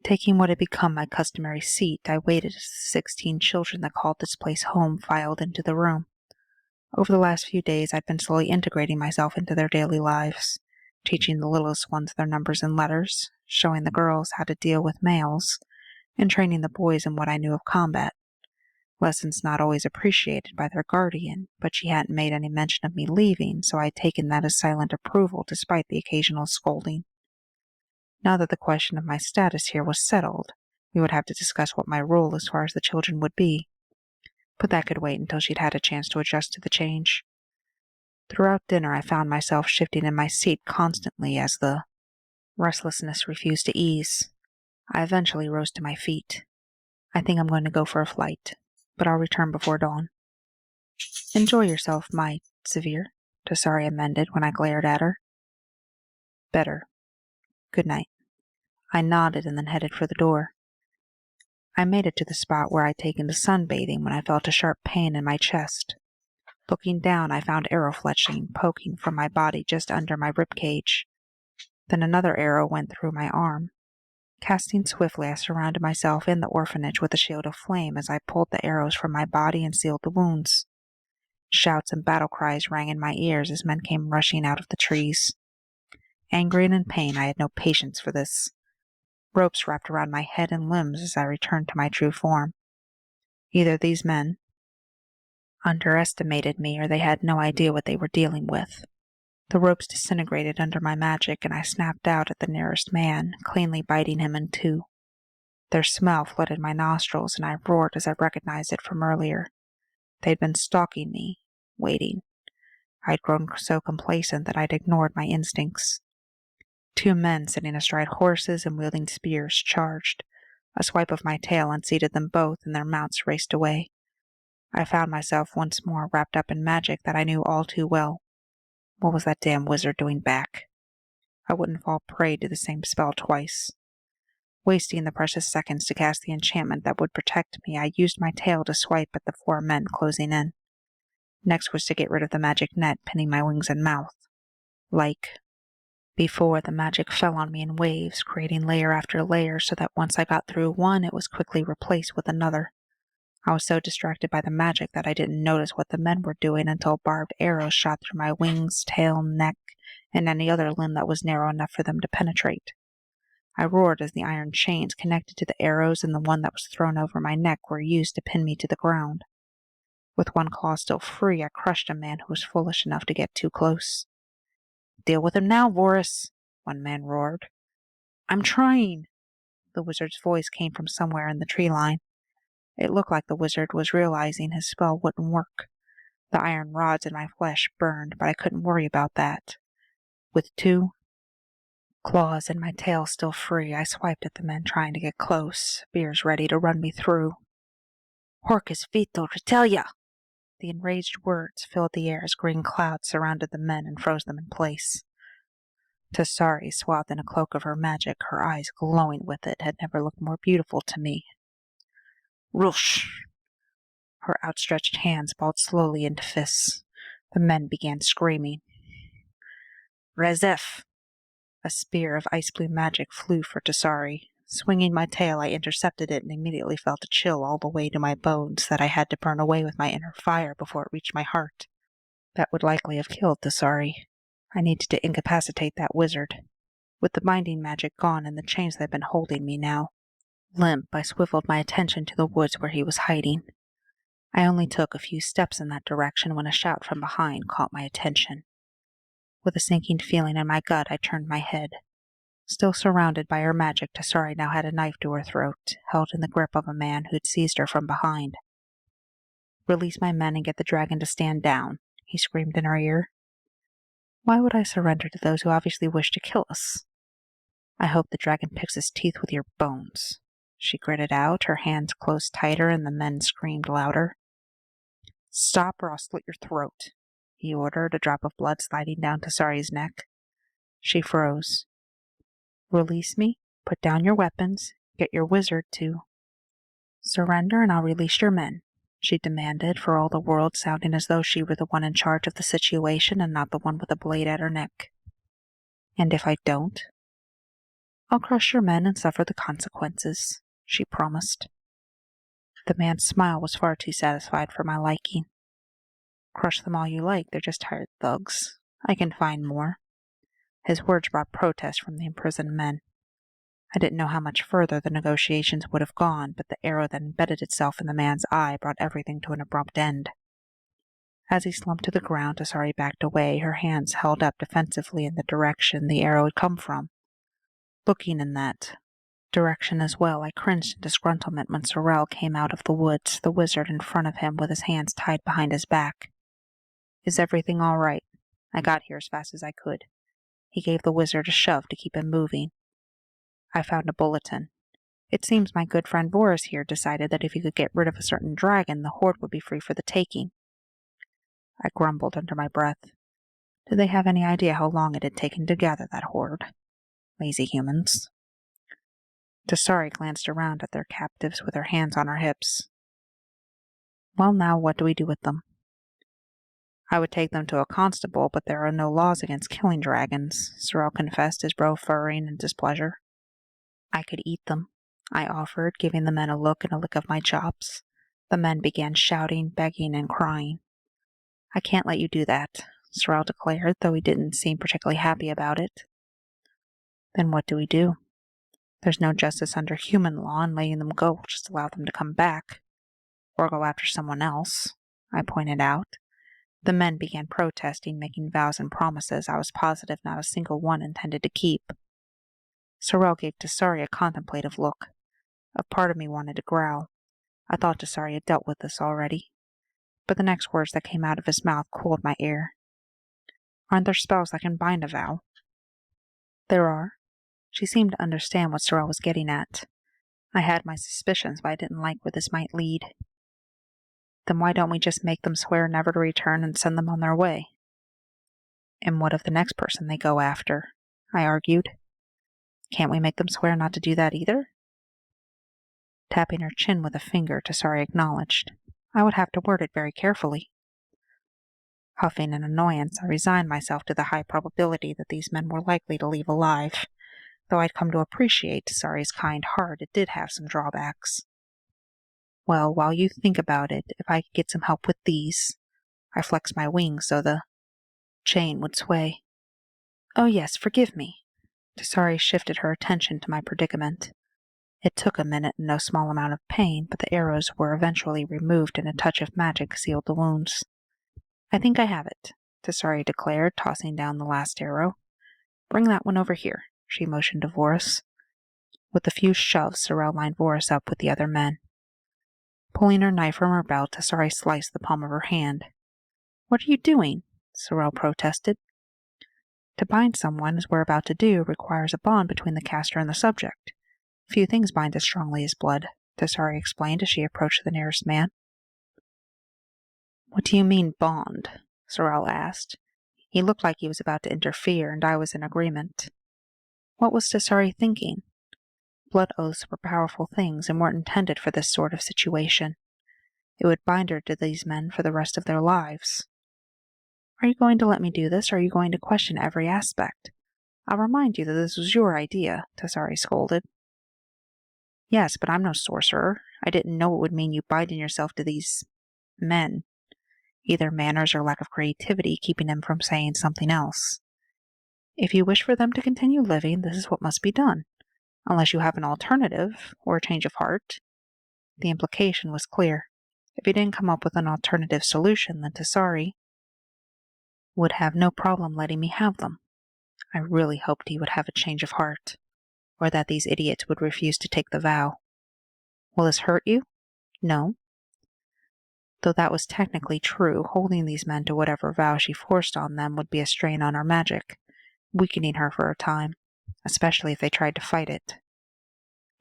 Taking what had become my customary seat, I waited as the 16 children that called this place home filed into the room. Over the last few days, I'd been slowly integrating myself into their daily lives, teaching the littlest ones their numbers and letters, showing the girls how to deal with males, and training the boys in what I knew of combat. Lessons not always appreciated by their guardian, but she hadn't made any mention of me leaving, so I'd taken that as silent approval despite the occasional scolding. Now that the question of my status here was settled, we would have to discuss what my role as far as the children would be. But that could wait until she'd had a chance to adjust to the change. Throughout dinner, I found myself shifting in my seat constantly as the restlessness refused to ease. I eventually rose to my feet. I think I'm going to go for a flight, but I'll return before dawn. Enjoy yourself, my Zyvir, Tassari amended when I glared at her. Better. Good night. I nodded and then headed for the door. I made it to the spot where I'd taken to sunbathing when I felt a sharp pain in my chest. Looking down, I found arrow fletching poking from my body just under my ribcage. Then another arrow went through my arm. Casting swiftly, I surrounded myself in the orphanage with a shield of flame as I pulled the arrows from my body and sealed the wounds. Shouts and battle cries rang in my ears as men came rushing out of the trees. Angry and in pain, I had no patience for this. Ropes wrapped around my head and limbs as I returned to my true form. Either these men underestimated me or they had no idea what they were dealing with. The ropes disintegrated under my magic, and I snapped out at the nearest man, cleanly biting him in two. Their smell flooded my nostrils, and I roared as I recognized it from earlier. They'd been stalking me, waiting. I'd grown so complacent that I'd ignored my instincts. 2 men sitting astride horses and wielding spears charged. A swipe of my tail unseated them both, and their mounts raced away. I found myself once more wrapped up in magic that I knew all too well. What was that damn wizard doing back? I wouldn't fall prey to the same spell twice. Wasting the precious seconds to cast the enchantment that would protect me, I used my tail to swipe at the 4 men closing in. Next was to get rid of the magic net pinning my wings and mouth. Like before, the magic fell on me in waves, creating layer after layer so that once I got through one, it was quickly replaced with another. I was so distracted by the magic that I didn't notice what the men were doing until barbed arrows shot through my wings, tail, neck, and any other limb that was narrow enough for them to penetrate. I roared as the iron chains connected to the arrows and the one that was thrown over my neck were used to pin me to the ground. With one claw still free, I crushed a man who was foolish enough to get too close. Deal with him now, Vorus, one man roared. I'm trying. The wizard's voice came from somewhere in the tree line. It looked like the wizard was realizing his spell wouldn't work. The iron rods in my flesh burned, but I couldn't worry about that. With 2 claws and my tail still free, I swiped at the men trying to get close, spears ready to run me through. Horcus vito retelia! The enraged words filled the air as green clouds surrounded the men and froze them in place. Tassari, swathed in a cloak of her magic, her eyes glowing with it, had never looked more beautiful to me. Rush! Her outstretched hands balled slowly into fists. The men began screaming. Rezef! A spear of ice-blue magic flew for Tassari. Swinging my tail, I intercepted it and immediately felt a chill all the way to my bones that I had to burn away with my inner fire before it reached my heart. That would likely have killed Tassari. I needed to incapacitate that wizard. With the binding magic gone and the chains that had been holding me now limp, I swiveled my attention to the woods where he was hiding. I only took a few steps in that direction when a shout from behind caught my attention. With a sinking feeling in my gut, I turned my head. Still surrounded by her magic, Tassari now had a knife to her throat, held in the grip of a man who'd seized her from behind. Release my men and get the dragon to stand down, he screamed in her ear. Why would I surrender to those who obviously wish to kill us? I hope the dragon picks his teeth with your bones. She gritted out, her hands closed tighter, and the men screamed louder. Stop or I'll slit your throat, he ordered, a drop of blood sliding down Tassari's neck. She froze. Release me, put down your weapons, get your wizard to surrender and I'll release your men, she demanded, for all the world sounding as though she were the one in charge of the situation and not the one with a blade at her neck. And if I don't? I'll crush your men and suffer the consequences, she promised. The man's smile was far too satisfied for my liking. Crush them all you like, they're just hired thugs. I can find more. His words brought protest from the imprisoned men. I didn't know how much further the negotiations would have gone, but the arrow that embedded itself in the man's eye brought everything to an abrupt end. As he slumped to the ground, Tassari backed away, her hands held up defensively in the direction the arrow had come from. Looking in that direction as well, I cringed in disgruntlement when Serel came out of the woods, the wizard in front of him with his hands tied behind his back. Is everything all right? I got here as fast as I could. He gave the wizard a shove to keep him moving. I found a bulletin. It seems my good friend Boris here decided that if he could get rid of a certain dragon, the horde would be free for the taking. I grumbled under my breath. Did they have any idea how long it had taken to gather that horde? Lazy humans. Tassari glanced around at their captives with her hands on her hips. Well, now what do we do with them? I would take them to a constable, but there are no laws against killing dragons, Serel confessed, his brow furrowing in displeasure. I could eat them, I offered, giving the men a look and a lick of my chops. The men began shouting, begging, and crying. I can't let you do that, Serel declared, though he didn't seem particularly happy about it. Then what do we do? There's no justice under human law, and letting them go will just allow them to come back. Or go after someone else, I pointed out. The men began protesting, making vows and promises I was positive not a single one intended to keep. Serel gave Tassari a contemplative look. A part of me wanted to growl. I thought Tassari had dealt with this already. But the next words that came out of his mouth cooled my ear. Aren't there spells that can bind a vow? There are. She seemed to understand what Serel was getting at. I had my suspicions, but I didn't like where this might lead. Then why don't we just make them swear never to return and send them on their way? And what of the next person they go after? I argued. Can't we make them swear not to do that either? Tapping her chin with a finger, Tassari acknowledged. I would have to word it very carefully. Huffing in annoyance, I resigned myself to the high probability that these men were likely to leave alive. Though I'd come to appreciate Tassari's kind heart, it did have some drawbacks. Well, while you think about it, if I could get some help with these. I flexed my wings so the chain would sway. Oh yes, forgive me. Tassari shifted her attention to my predicament. It took a minute and no small amount of pain, but the arrows were eventually removed and a touch of magic sealed the wounds. I think I have it. Tassari declared, tossing down the last arrow. "Bring that one over here," she motioned to Vorus. With a few shoves, Serel lined Vorus up with the other men. Pulling her knife from her belt, Tassari sliced the palm of her hand. "What are you doing?" Serel protested. To bind someone, as we're about to do, requires a bond between the caster and the subject. Few things bind as strongly as blood, Tassari explained as she approached the nearest man. "What do you mean, bond?" Serel asked. He looked like he was about to interfere, and I was in agreement. What was Tassari thinking? Blood oaths were powerful things and weren't intended for this sort of situation. It would bind her to these men for the rest of their lives. "Are you going to let me do this, or are you going to question every aspect? I'll remind you that this was your idea," Tassari scolded. "Yes, but I'm no sorcerer. I didn't know it would mean you binding yourself to these men. Either manners or lack of creativity keeping them from saying something else. If you wish for them to continue living, this is what must be done, unless you have an alternative or a change of heart." The implication was clear. If he didn't come up with an alternative solution, then Tassari would have no problem letting me have them. I really hoped he would have a change of heart, or that these idiots would refuse to take the vow. "Will this hurt you?" "No." Though that was technically true, holding these men to whatever vow she forced on them would be a strain on our magic, weakening her for a time, especially if they tried to fight it.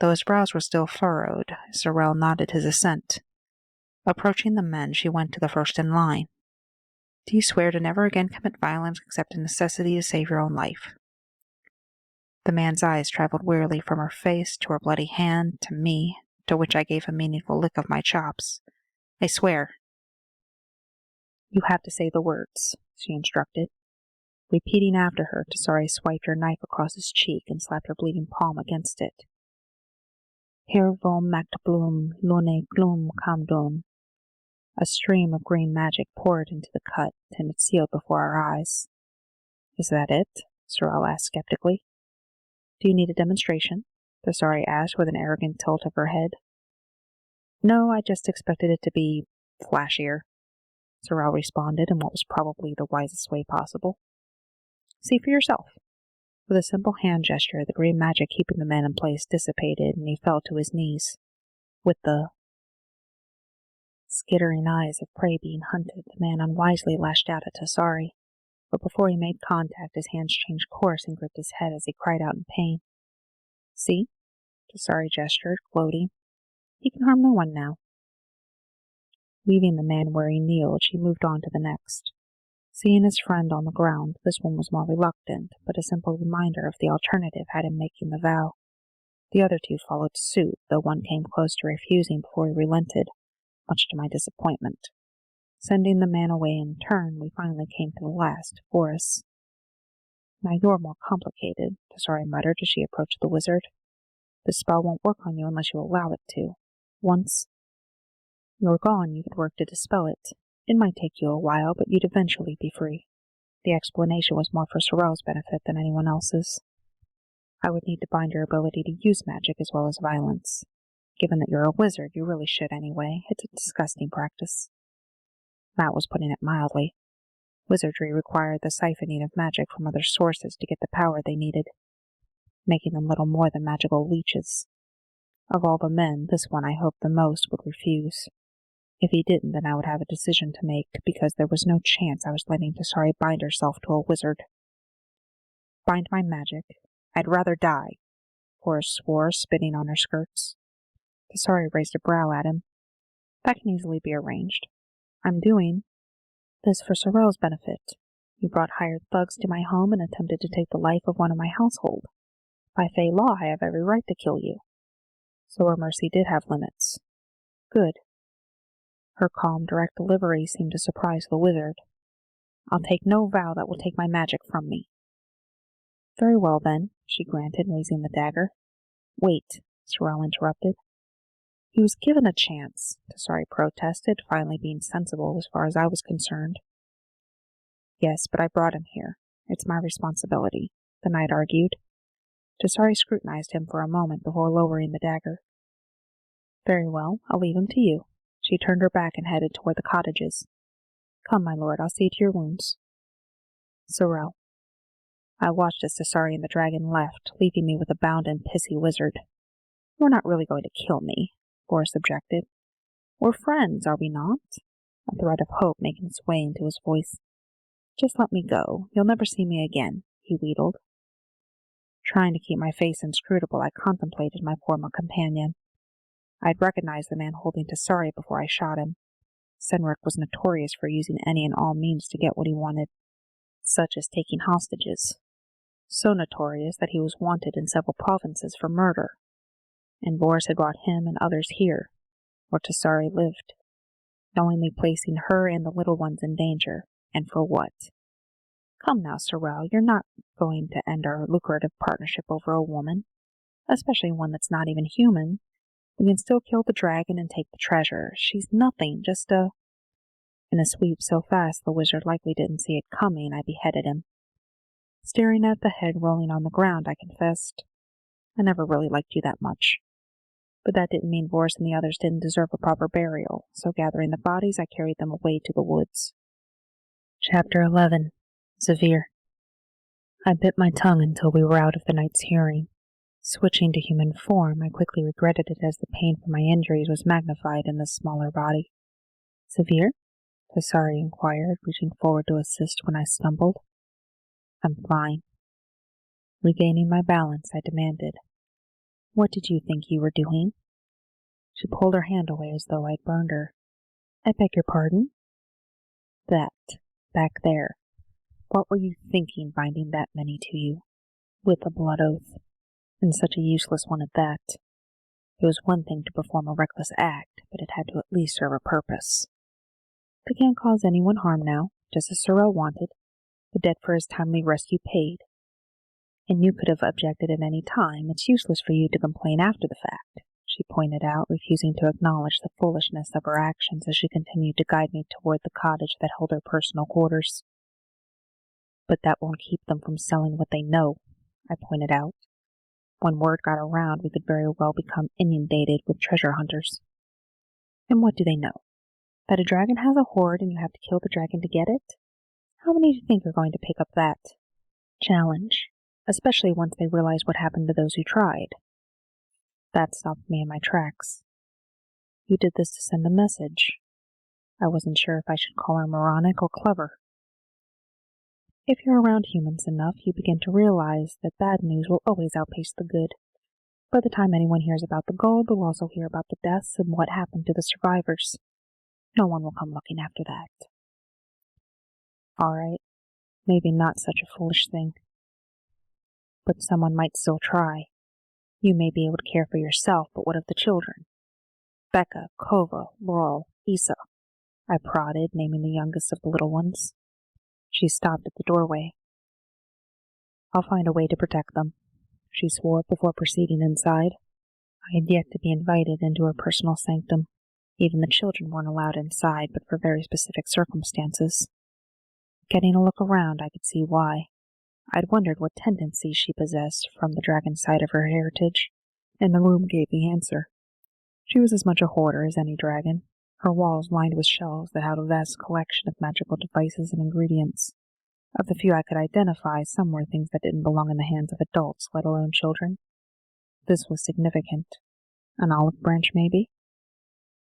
Though his brows were still furrowed, Serel nodded his assent. Approaching the men, she went to the first in line. "Do you swear to never again commit violence except a necessity to save your own life?" The man's eyes traveled wearily from her face to her bloody hand to me, to which I gave a meaningful lick of my chops. "I swear." "You have to say the words," she instructed. Repeating after her, Tassari swiped her knife across his cheek and slapped her bleeding palm against it. "Hier vom Machtblum Lune Glum Kamdun." A stream of green magic poured into the cut, and it sealed before our eyes. "Is that it?" Serel asked skeptically. "Do you need a demonstration?" Tassari asked with an arrogant tilt of her head. "No, I just expected it to be flashier," Serel responded in what was probably the wisest way possible. "See for yourself." With a simple hand gesture, the green magic keeping the man in place dissipated, and he fell to his knees. With the skittering eyes of prey being hunted, the man unwisely lashed out at Tassari, but before he made contact, his hands changed course and gripped his head as he cried out in pain. "See?" Tassari gestured, gloating. "He can harm no one now." Leaving the man where he kneeled, she moved on to the next. Seeing his friend on the ground, this one was more reluctant, but a simple reminder of the alternative had him making the vow. The other two followed suit, though one came close to refusing before he relented, much to my disappointment. Sending the man away in turn, we finally came to the last, Vorus. "Now you're more complicated," Tassari muttered as she approached the wizard. "This spell won't work on you unless you allow it to. Once you're gone, you could work to dispel it. It might take you a while, but you'd eventually be free." The explanation was more for Serel's benefit than anyone else's. "I would need to bind your ability to use magic as well as violence. Given that you're a wizard, you really should anyway. It's a disgusting practice." Matt was putting it mildly. Wizardry required the siphoning of magic from other sources to get the power they needed, making them little more than magical leeches. Of all the men, this one I hoped the most would refuse. If he didn't, then I would have a decision to make, because there was no chance I was letting Tassari bind herself to a wizard. "Bind my magic. I'd rather die," Horace swore, spitting on her skirts. Tassari raised a brow at him. "That can easily be arranged. I'm doing this for Serel's benefit. You brought hired thugs to my home and attempted to take the life of one of my household. By Fey law, I have every right to kill you." So her mercy did have limits. Good. Her calm, direct delivery seemed to surprise the wizard. "I'll take no vow that will take my magic from me." "Very well, then," she granted, raising the dagger. "Wait," Serel interrupted. "He was given a chance," Tassari protested, finally being sensible as far as I was concerned. "Yes, but I brought him here. It's my responsibility," the knight argued. Tassari scrutinized him for a moment before lowering the dagger. "Very well, I'll leave him to you." She turned her back and headed toward the cottages. "Come, my lord, I'll see to your wounds." Serel. I watched as Tassari and the dragon left, leaving me with a bound and pissy wizard. You're not really going to kill me, Boris objected. We're friends, are we not? A thread of hope making its way into his voice. Just let me go. You'll never see me again, he wheedled. Trying to keep my face inscrutable, I contemplated my former companion. I'd recognized the man holding Tassari before I shot him. Senric was notorious for using any and all means to get what he wanted, such as taking hostages. So notorious that he was wanted in several provinces for murder, and Boris had brought him and others here, where Tassari lived, knowingly placing her and the little ones in danger, and for what? Come now, Serel, you're not going to end our lucrative partnership over a woman, especially one that's not even human. We can still kill the dragon and take the treasure. She's nothing, just a... In a sweep so fast the wizard likely didn't see it coming, I beheaded him. Staring at the head rolling on the ground, I confessed, I never really liked you that much. But that didn't mean Boris and the others didn't deserve a proper burial, so gathering the bodies, I carried them away to the woods. Chapter 11. Zyvir. I bit my tongue until we were out of the night's hearing. Switching to human form, I quickly regretted it as the pain from my injuries was magnified in the smaller body. Zyvir? Tassari inquired, reaching forward to assist when I stumbled. I'm fine. Regaining my balance, I demanded, What did you think you were doing? She pulled her hand away as though I'd burned her. I beg your pardon? That, back there. What were you thinking binding that many to you? With a blood oath. And such a useless one at that. It was one thing to perform a reckless act, but it had to at least serve a purpose. They can't cause anyone harm now, just as Serel wanted. The debt for his timely rescue paid. And you could have objected at any time. It's useless for you to complain after the fact, she pointed out, refusing to acknowledge the foolishness of her actions as she continued to guide me toward the cottage that held her personal quarters. But that won't keep them from selling what they know, I pointed out. When word got around, we could very well become inundated with treasure hunters. And what do they know? That a dragon has a hoard and you have to kill the dragon to get it? How many do you think are going to pick up that challenge? Especially once they realize what happened to those who tried. That stopped me in my tracks. You did this to send a message. I wasn't sure if I should call her moronic or clever. If you're around humans enough, you begin to realize that bad news will always outpace the good. By the time anyone hears about the gold, they'll also hear about the deaths and what happened to the survivors. No one will come looking after that. All right, maybe not such a foolish thing. But someone might still try. You may be able to care for yourself, but what of the children? Becca, Kova, Laurel, Isa. I prodded, naming the youngest of the little ones. She stopped at the doorway. I'll find a way to protect them, she swore before proceeding inside. I had yet to be invited into her personal sanctum. Even the children weren't allowed inside, but for very specific circumstances. Getting a look around, I could see why. I'd wondered what tendencies she possessed from the dragon side of her heritage, and the room gave the answer. She was as much a hoarder as any dragon, her walls lined with shelves that held a vast collection of magical devices and ingredients. Of the few I could identify, some were things that didn't belong in the hands of adults, let alone children. This was significant. An olive branch, maybe?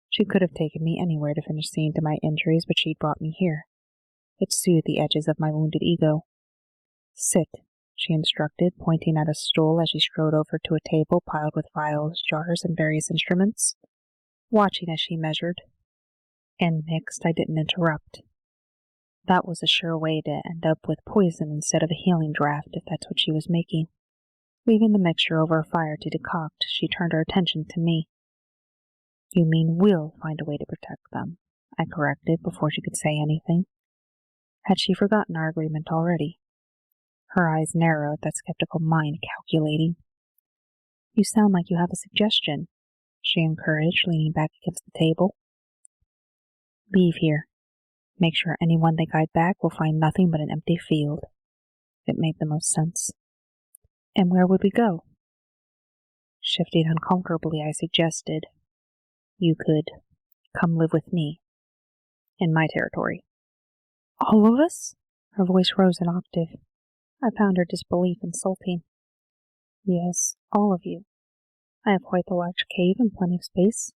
She could have taken me anywhere to finish seeing to my injuries, but she'd brought me here. It soothed the edges of my wounded ego. Sit, she instructed, pointing at a stool as she strode over to a table piled with vials, jars, and various instruments. Watching as she measured and mixed, I didn't interrupt. That was a sure way to end up with poison instead of a healing draught, if that's what she was making. Leaving the mixture over a fire to decoct, she turned her attention to me. You mean we'll find a way to protect them, I corrected before she could say anything. Had she forgotten our agreement already? Her eyes narrowed, that skeptical mind calculating. You sound like you have a suggestion, she encouraged, leaning back against the table. Leave here. Make sure anyone they guide back will find nothing but an empty field. It made the most sense. And where would we go? Shifting uncomfortably, I suggested, You could come live with me. In my territory. All of us? Her voice rose an octave. I found her disbelief insulting. Yes, all of you. I have quite the large cave and plenty of space.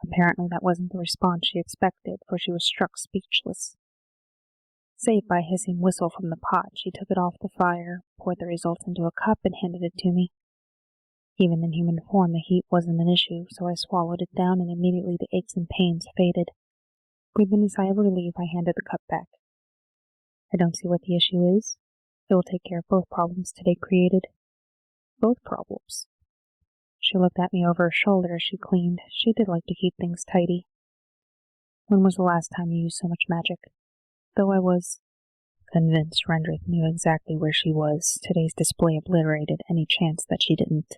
Apparently that wasn't the response she expected, for she was struck speechless. Save by a hissing whistle from the pot, she took it off the fire, poured the results into a cup, and handed it to me. Even in human form, the heat wasn't an issue, so I swallowed it down, and immediately the aches and pains faded. Breathing a sigh of relief, I handed the cup back. I don't see what the issue is. It will take care of both problems today created. Both problems. She looked at me over her shoulder as she cleaned. She did like to keep things tidy. When was the last time you used so much magic? Though I was convinced Rendrith knew exactly where she was, today's display obliterated any chance that she didn't.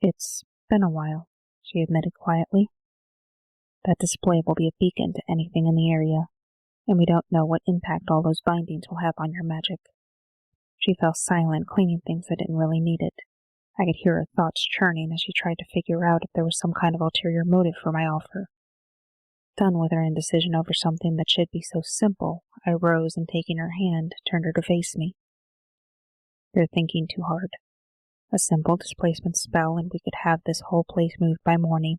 It's been a while, she admitted quietly. That display will be a beacon to anything in the area, and we don't know what impact all those bindings will have on your magic. She fell silent, cleaning things that didn't really need it. I could hear her thoughts churning as she tried to figure out if there was some kind of ulterior motive for my offer. Done with her indecision over something that should be so simple, I rose and, taking her hand, turned her to face me. You're thinking too hard. A simple displacement spell, and we could have this whole place moved by morning.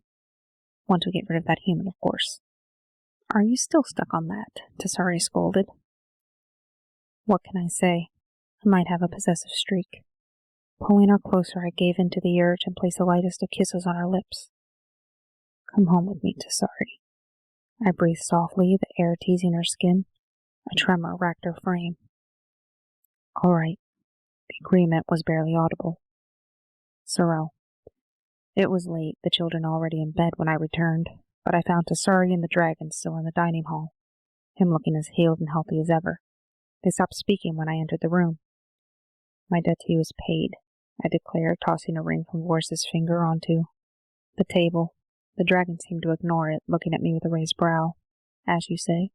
Once we get rid of that human, of course. Are you still stuck on that? Tassari scolded. What can I say? I might have a possessive streak. Pulling her closer, I gave in to the urge and placed the lightest of kisses on her lips. Come home with me, Tassari. I breathed softly, the air teasing her skin. A tremor racked her frame. All right. The agreement was barely audible. Serel. It was late, the children already in bed when I returned, but I found Tassari and the dragon still in the dining hall, him looking as healed and healthy as ever. They stopped speaking when I entered the room. My debt to you is paid, I declared, tossing a ring from Vorse's finger onto the table. The dragon seemed to ignore it, looking at me with a raised brow. As you say.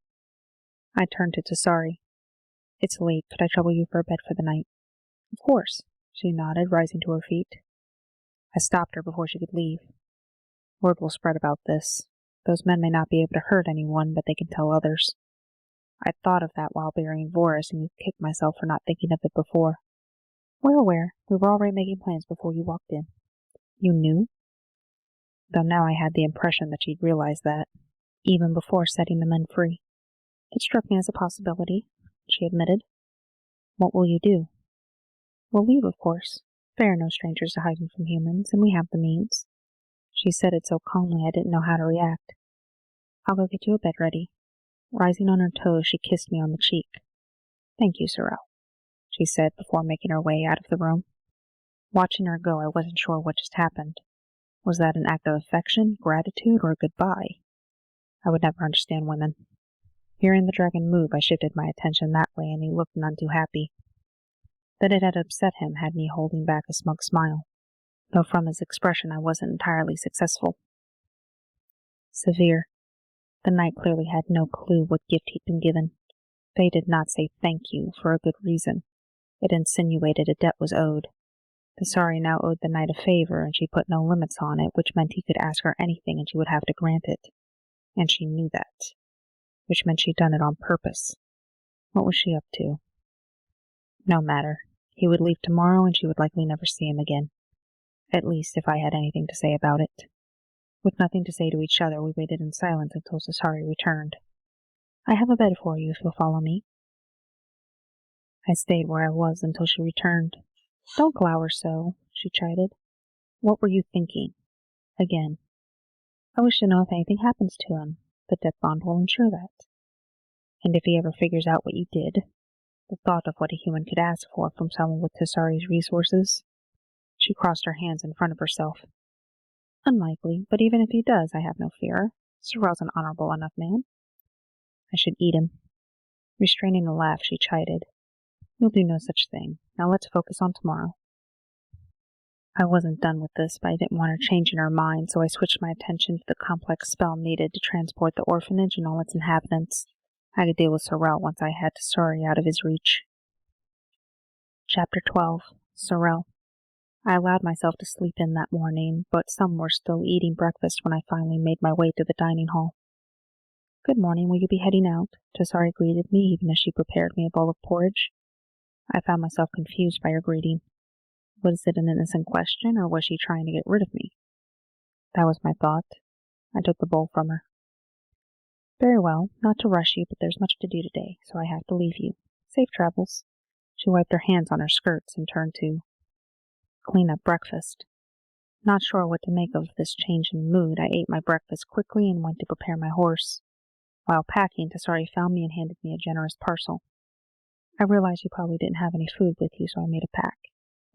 I turned to Tassari. It's late. Could I trouble you for a bed for the night? Of course, she nodded, rising to her feet. I stopped her before she could leave. Word will spread about this. Those men may not be able to hurt anyone, but they can tell others. I'd thought of that while burying Vorse, and kicked myself for not thinking of it before. We're aware. We were already making plans before you walked in. You knew? Though now I had the impression that she'd realized that, even before setting the men free. It struck me as a possibility, she admitted. What will you do? We'll leave, of course. They are no strangers to hiding from humans, and we have the means. She said it so calmly I didn't know how to react. I'll go get you a bed ready. Rising on her toes, she kissed me on the cheek. Thank you, Serel, she said before making her way out of the room. Watching her go, I wasn't sure what just happened. Was that an act of affection, gratitude, or a goodbye? I would never understand women. Hearing the dragon move, I shifted my attention that way, and he looked none too happy. That it had upset him had me holding back a smug smile, though from his expression I wasn't entirely successful. Zyvir. The knight clearly had no clue what gift he'd been given. They did not say thank you for a good reason. It insinuated a debt was owed. Tassari now owed the knight a favor, and she put no limits on it, which meant he could ask her anything and she would have to grant it. And she knew that, which meant she'd done it on purpose. What was she up to? No matter. He would leave tomorrow, and she would likely never see him again. At least, if I had anything to say about it. With nothing to say to each other, we waited in silence until Tassari returned. I have a bed for you if you'll follow me. I stayed where I was until she returned. Don't glower so, she chided. What were you thinking? Again. I wish to know if anything happens to him. The death bond will ensure that. And if he ever figures out what you did, the thought of what a human could ask for from someone with Tassari's resources. She crossed her hands in front of herself. Unlikely, but even if he does, I have no fear. Serel's an honorable enough man. I should eat him. Restraining a laugh, she chided. You'll do no such thing. Now let's focus on tomorrow. I wasn't done with this, but I didn't want her changing her mind, so I switched my attention to the complex spell needed to transport the orphanage and all its inhabitants. I could deal with Serel once I had Tassari out of his reach. Chapter 12. Serel. I allowed myself to sleep in that morning, but some were still eating breakfast when I finally made my way to the dining hall. Good morning, will you be heading out? Tassari greeted me even as she prepared me a bowl of porridge. I found myself confused by her greeting. Was it an innocent question, or was she trying to get rid of me? That was my thought. I took the bowl from her. Very well, not to rush you, but there's much to do today, so I have to leave you. Safe travels. She wiped her hands on her skirts and turned to clean up breakfast. Not sure what to make of this change in mood, I ate my breakfast quickly and went to prepare my horse. While packing, Tassari found me and handed me a generous parcel. I realized you probably didn't have any food with you, so I made a pack.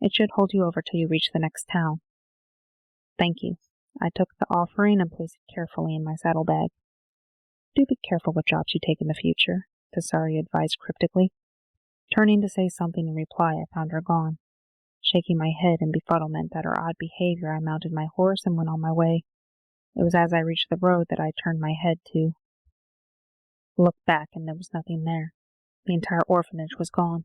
It should hold you over till you reach the next town. Thank you. I took the offering and placed it carefully in my saddlebag. Do be careful what jobs you take in the future, Tassari advised cryptically. Turning to say something in reply, I found her gone. Shaking my head in befuddlement at her odd behavior, I mounted my horse and went on my way. It was as I reached the road that I turned my head to look back, and there was nothing there. The entire orphanage was gone.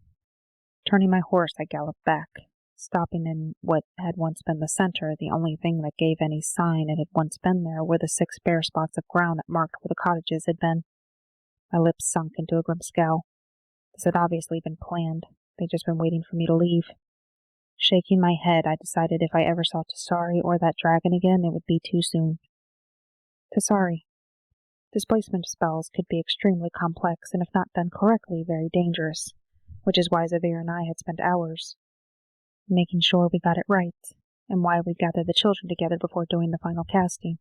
Turning my horse, I galloped back. Stopping in what had once been the center, the only thing that gave any sign it had once been there were the 6 bare spots of ground that marked where the cottages had been. My lips sunk into a grim scowl. This had obviously been planned. They'd just been waiting for me to leave. Shaking my head, I decided if I ever saw Tassari or that dragon again, it would be too soon. Tassari. Displacement spells could be extremely complex, and if not done correctly, very dangerous, which is why Zyvir and I had spent hours making sure we got it right, and why we gathered the children together before doing the final casting.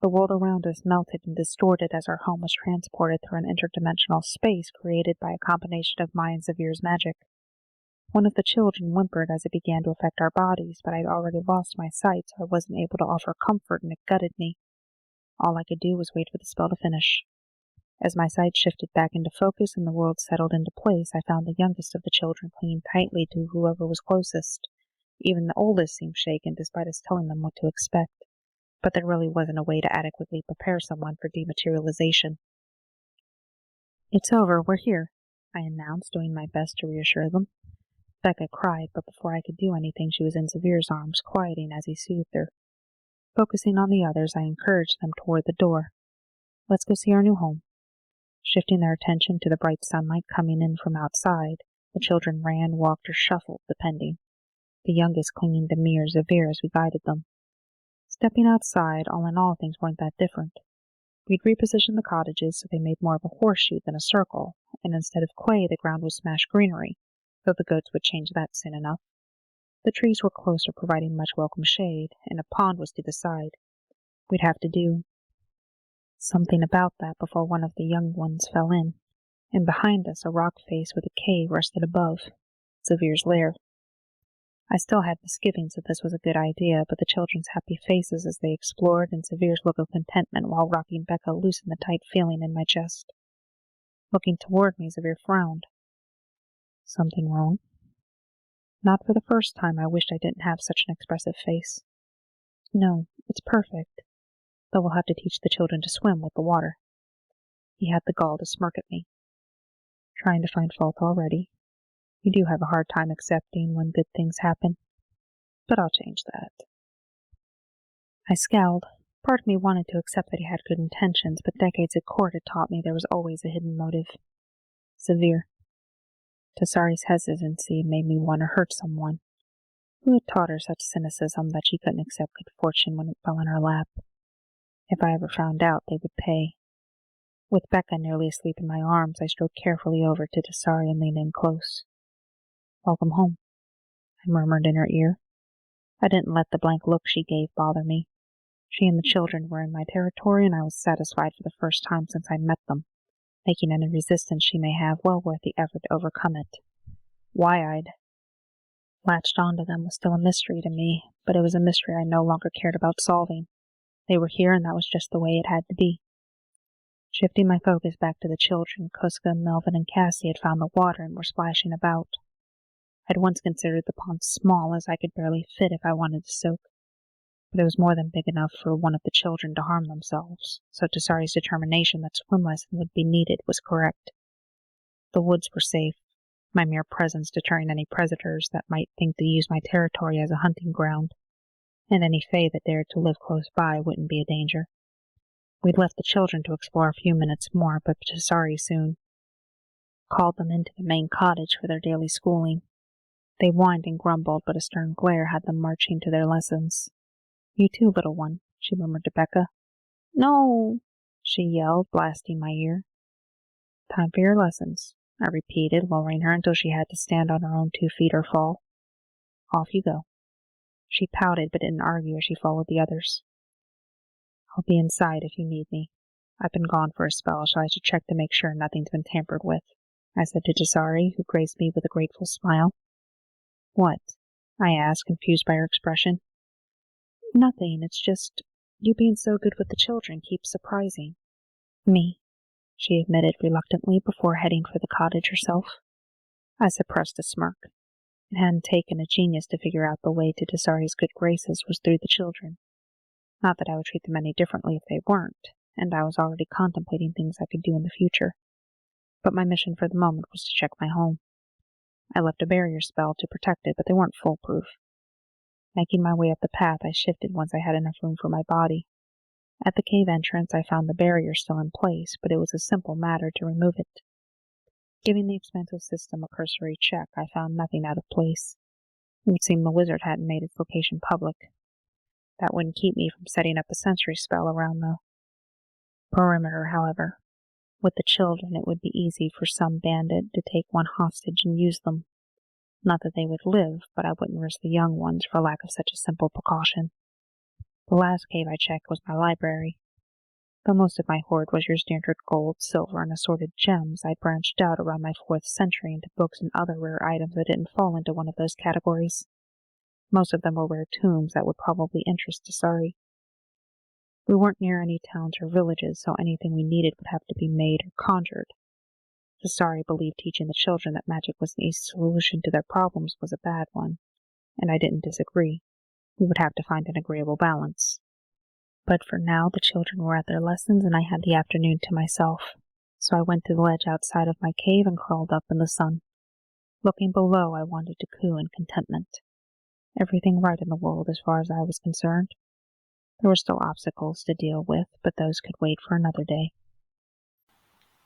The world around us melted and distorted as our home was transported through an interdimensional space created by a combination of my and Zyvir's magic. One of the children whimpered as it began to affect our bodies, but I'd already lost my sight, so I wasn't able to offer comfort, and it gutted me. All I could do was wait for the spell to finish. As my sight shifted back into focus and the world settled into place, I found the youngest of the children clinging tightly to whoever was closest. Even the oldest seemed shaken, despite us telling them what to expect. But there really wasn't a way to adequately prepare someone for dematerialization. It's over, we're here, I announced, doing my best to reassure them. Becca cried, but before I could do anything, she was in Zyvir's arms, quieting as he soothed her. Focusing on the others, I encouraged them toward the door. Let's go see our new home. Shifting their attention to the bright sunlight coming in from outside, the children ran, walked, or shuffled, depending, the youngest clinging to me or Zyvir as we guided them. Stepping outside, all in all, things weren't that different. We'd repositioned the cottages so they made more of a horseshoe than a circle, and instead of clay, the ground was smashed greenery, though the goats would change that soon enough. The trees were closer, providing much welcome shade, and a pond was to the side. We'd have to do something about that before one of the young ones fell in, and behind us a rock face with a cave rested above, Zyvir's lair. I still had misgivings that this was a good idea, but the children's happy faces as they explored and Zyvir's look of contentment while rocking Becca loosened the tight feeling in my chest. Looking toward me, Zyvir frowned. Something wrong? Not for the first time, I wished I didn't have such an expressive face. No, it's perfect, though we'll have to teach the children to swim with the water. He had the gall to smirk at me. Trying to find fault already. You do have a hard time accepting when good things happen, but I'll change that. I scowled. Part of me wanted to accept that he had good intentions, but decades at court had taught me there was always a hidden motive. Zyvir. Tassari's hesitancy made me want to hurt someone. Who had taught her such cynicism that she couldn't accept good fortune when it fell in her lap? If I ever found out, they would pay. With Becca nearly asleep in my arms, I strode carefully over to Tassari and leaned in close. Welcome home, I murmured in her ear. I didn't let the blank look she gave bother me. She and the children were in my territory, and I was satisfied for the first time since I met them, making any resistance she may have well worth the effort to overcome it. Why I'd latched onto them was still a mystery to me, but it was a mystery I no longer cared about solving. They were here, and that was just the way it had to be. Shifting my focus back to the children, Kuska, Melvin, and Cassie had found the water and were splashing about. I'd once considered the pond small, as I could barely fit if I wanted to soak, but it was more than big enough for one of the children to harm themselves, so Tassari's determination that swim lesson would be needed was correct. The woods were safe, my mere presence deterring any predators that might think to use my territory as a hunting ground, and any fae that dared to live close by wouldn't be a danger. We'd left the children to explore a few minutes more, but Tassari soon called them into the main cottage for their daily schooling. They whined and grumbled, but a stern glare had them marching to their lessons. "You too, little one," she murmured to Becca. "No," she yelled, blasting my ear. "Time for your lessons," I repeated, lowering her until she had to stand on her own 2 feet or fall. "Off you go." She pouted but didn't argue as she followed the others. "I'll be inside if you need me. I've been gone for a spell, so I should check to make sure nothing's been tampered with," I said to Tassari, who graced me with a grateful smile. "What?" I asked, confused by her expression. "Nothing. It's just you being so good with the children keeps surprising me," she admitted reluctantly before heading for the cottage herself. I suppressed a smirk. It hadn't taken a genius to figure out the way to Tassari's good graces was through the children. Not that I would treat them any differently if they weren't, and I was already contemplating things I could do in the future. But my mission for the moment was to check my home. I left a barrier spell to protect it, but they weren't foolproof. Making my way up the path, I shifted once I had enough room for my body. At the cave entrance, I found the barrier still in place, but it was a simple matter to remove it. Giving the expansive system a cursory check, I found nothing out of place. It would seem the wizard hadn't made its location public. That wouldn't keep me from setting up a sentry spell around the perimeter, however. With the children, it would be easy for some bandit to take one hostage and use them. Not that they would live, but I wouldn't risk the young ones for lack of such a simple precaution. The last cave I checked was my library. Though most of my hoard was your standard gold, silver, and assorted gems, I branched out around my 4th century into books and other rare items that didn't fall into one of those categories. Most of them were rare tombs that would probably interest Tassari. We weren't near any towns or villages, so anything we needed would have to be made or conjured. Tassari believed teaching the children that magic was an easy solution to their problems was a bad one, and I didn't disagree. We would have to find an agreeable balance. But for now, the children were at their lessons, and I had the afternoon to myself. So I went to the ledge outside of my cave and crawled up in the sun. Looking below, I wanted to coo in contentment. Everything right in the world as far as I was concerned. There were still obstacles to deal with, but those could wait for another day.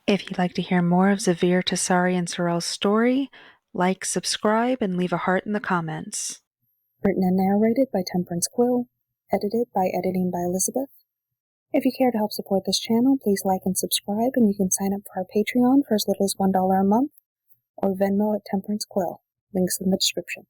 If you'd like to hear more of Zyvir, Tassari, and Serel's story, like, subscribe, and leave a heart in the comments. Written and narrated by Temperance Quill. Edited by Editing by Elizabeth. If you care to help support this channel, please like and subscribe, and you can sign up for our Patreon for as little as $1 a month, or Venmo at Temperance Quill. Links in the description.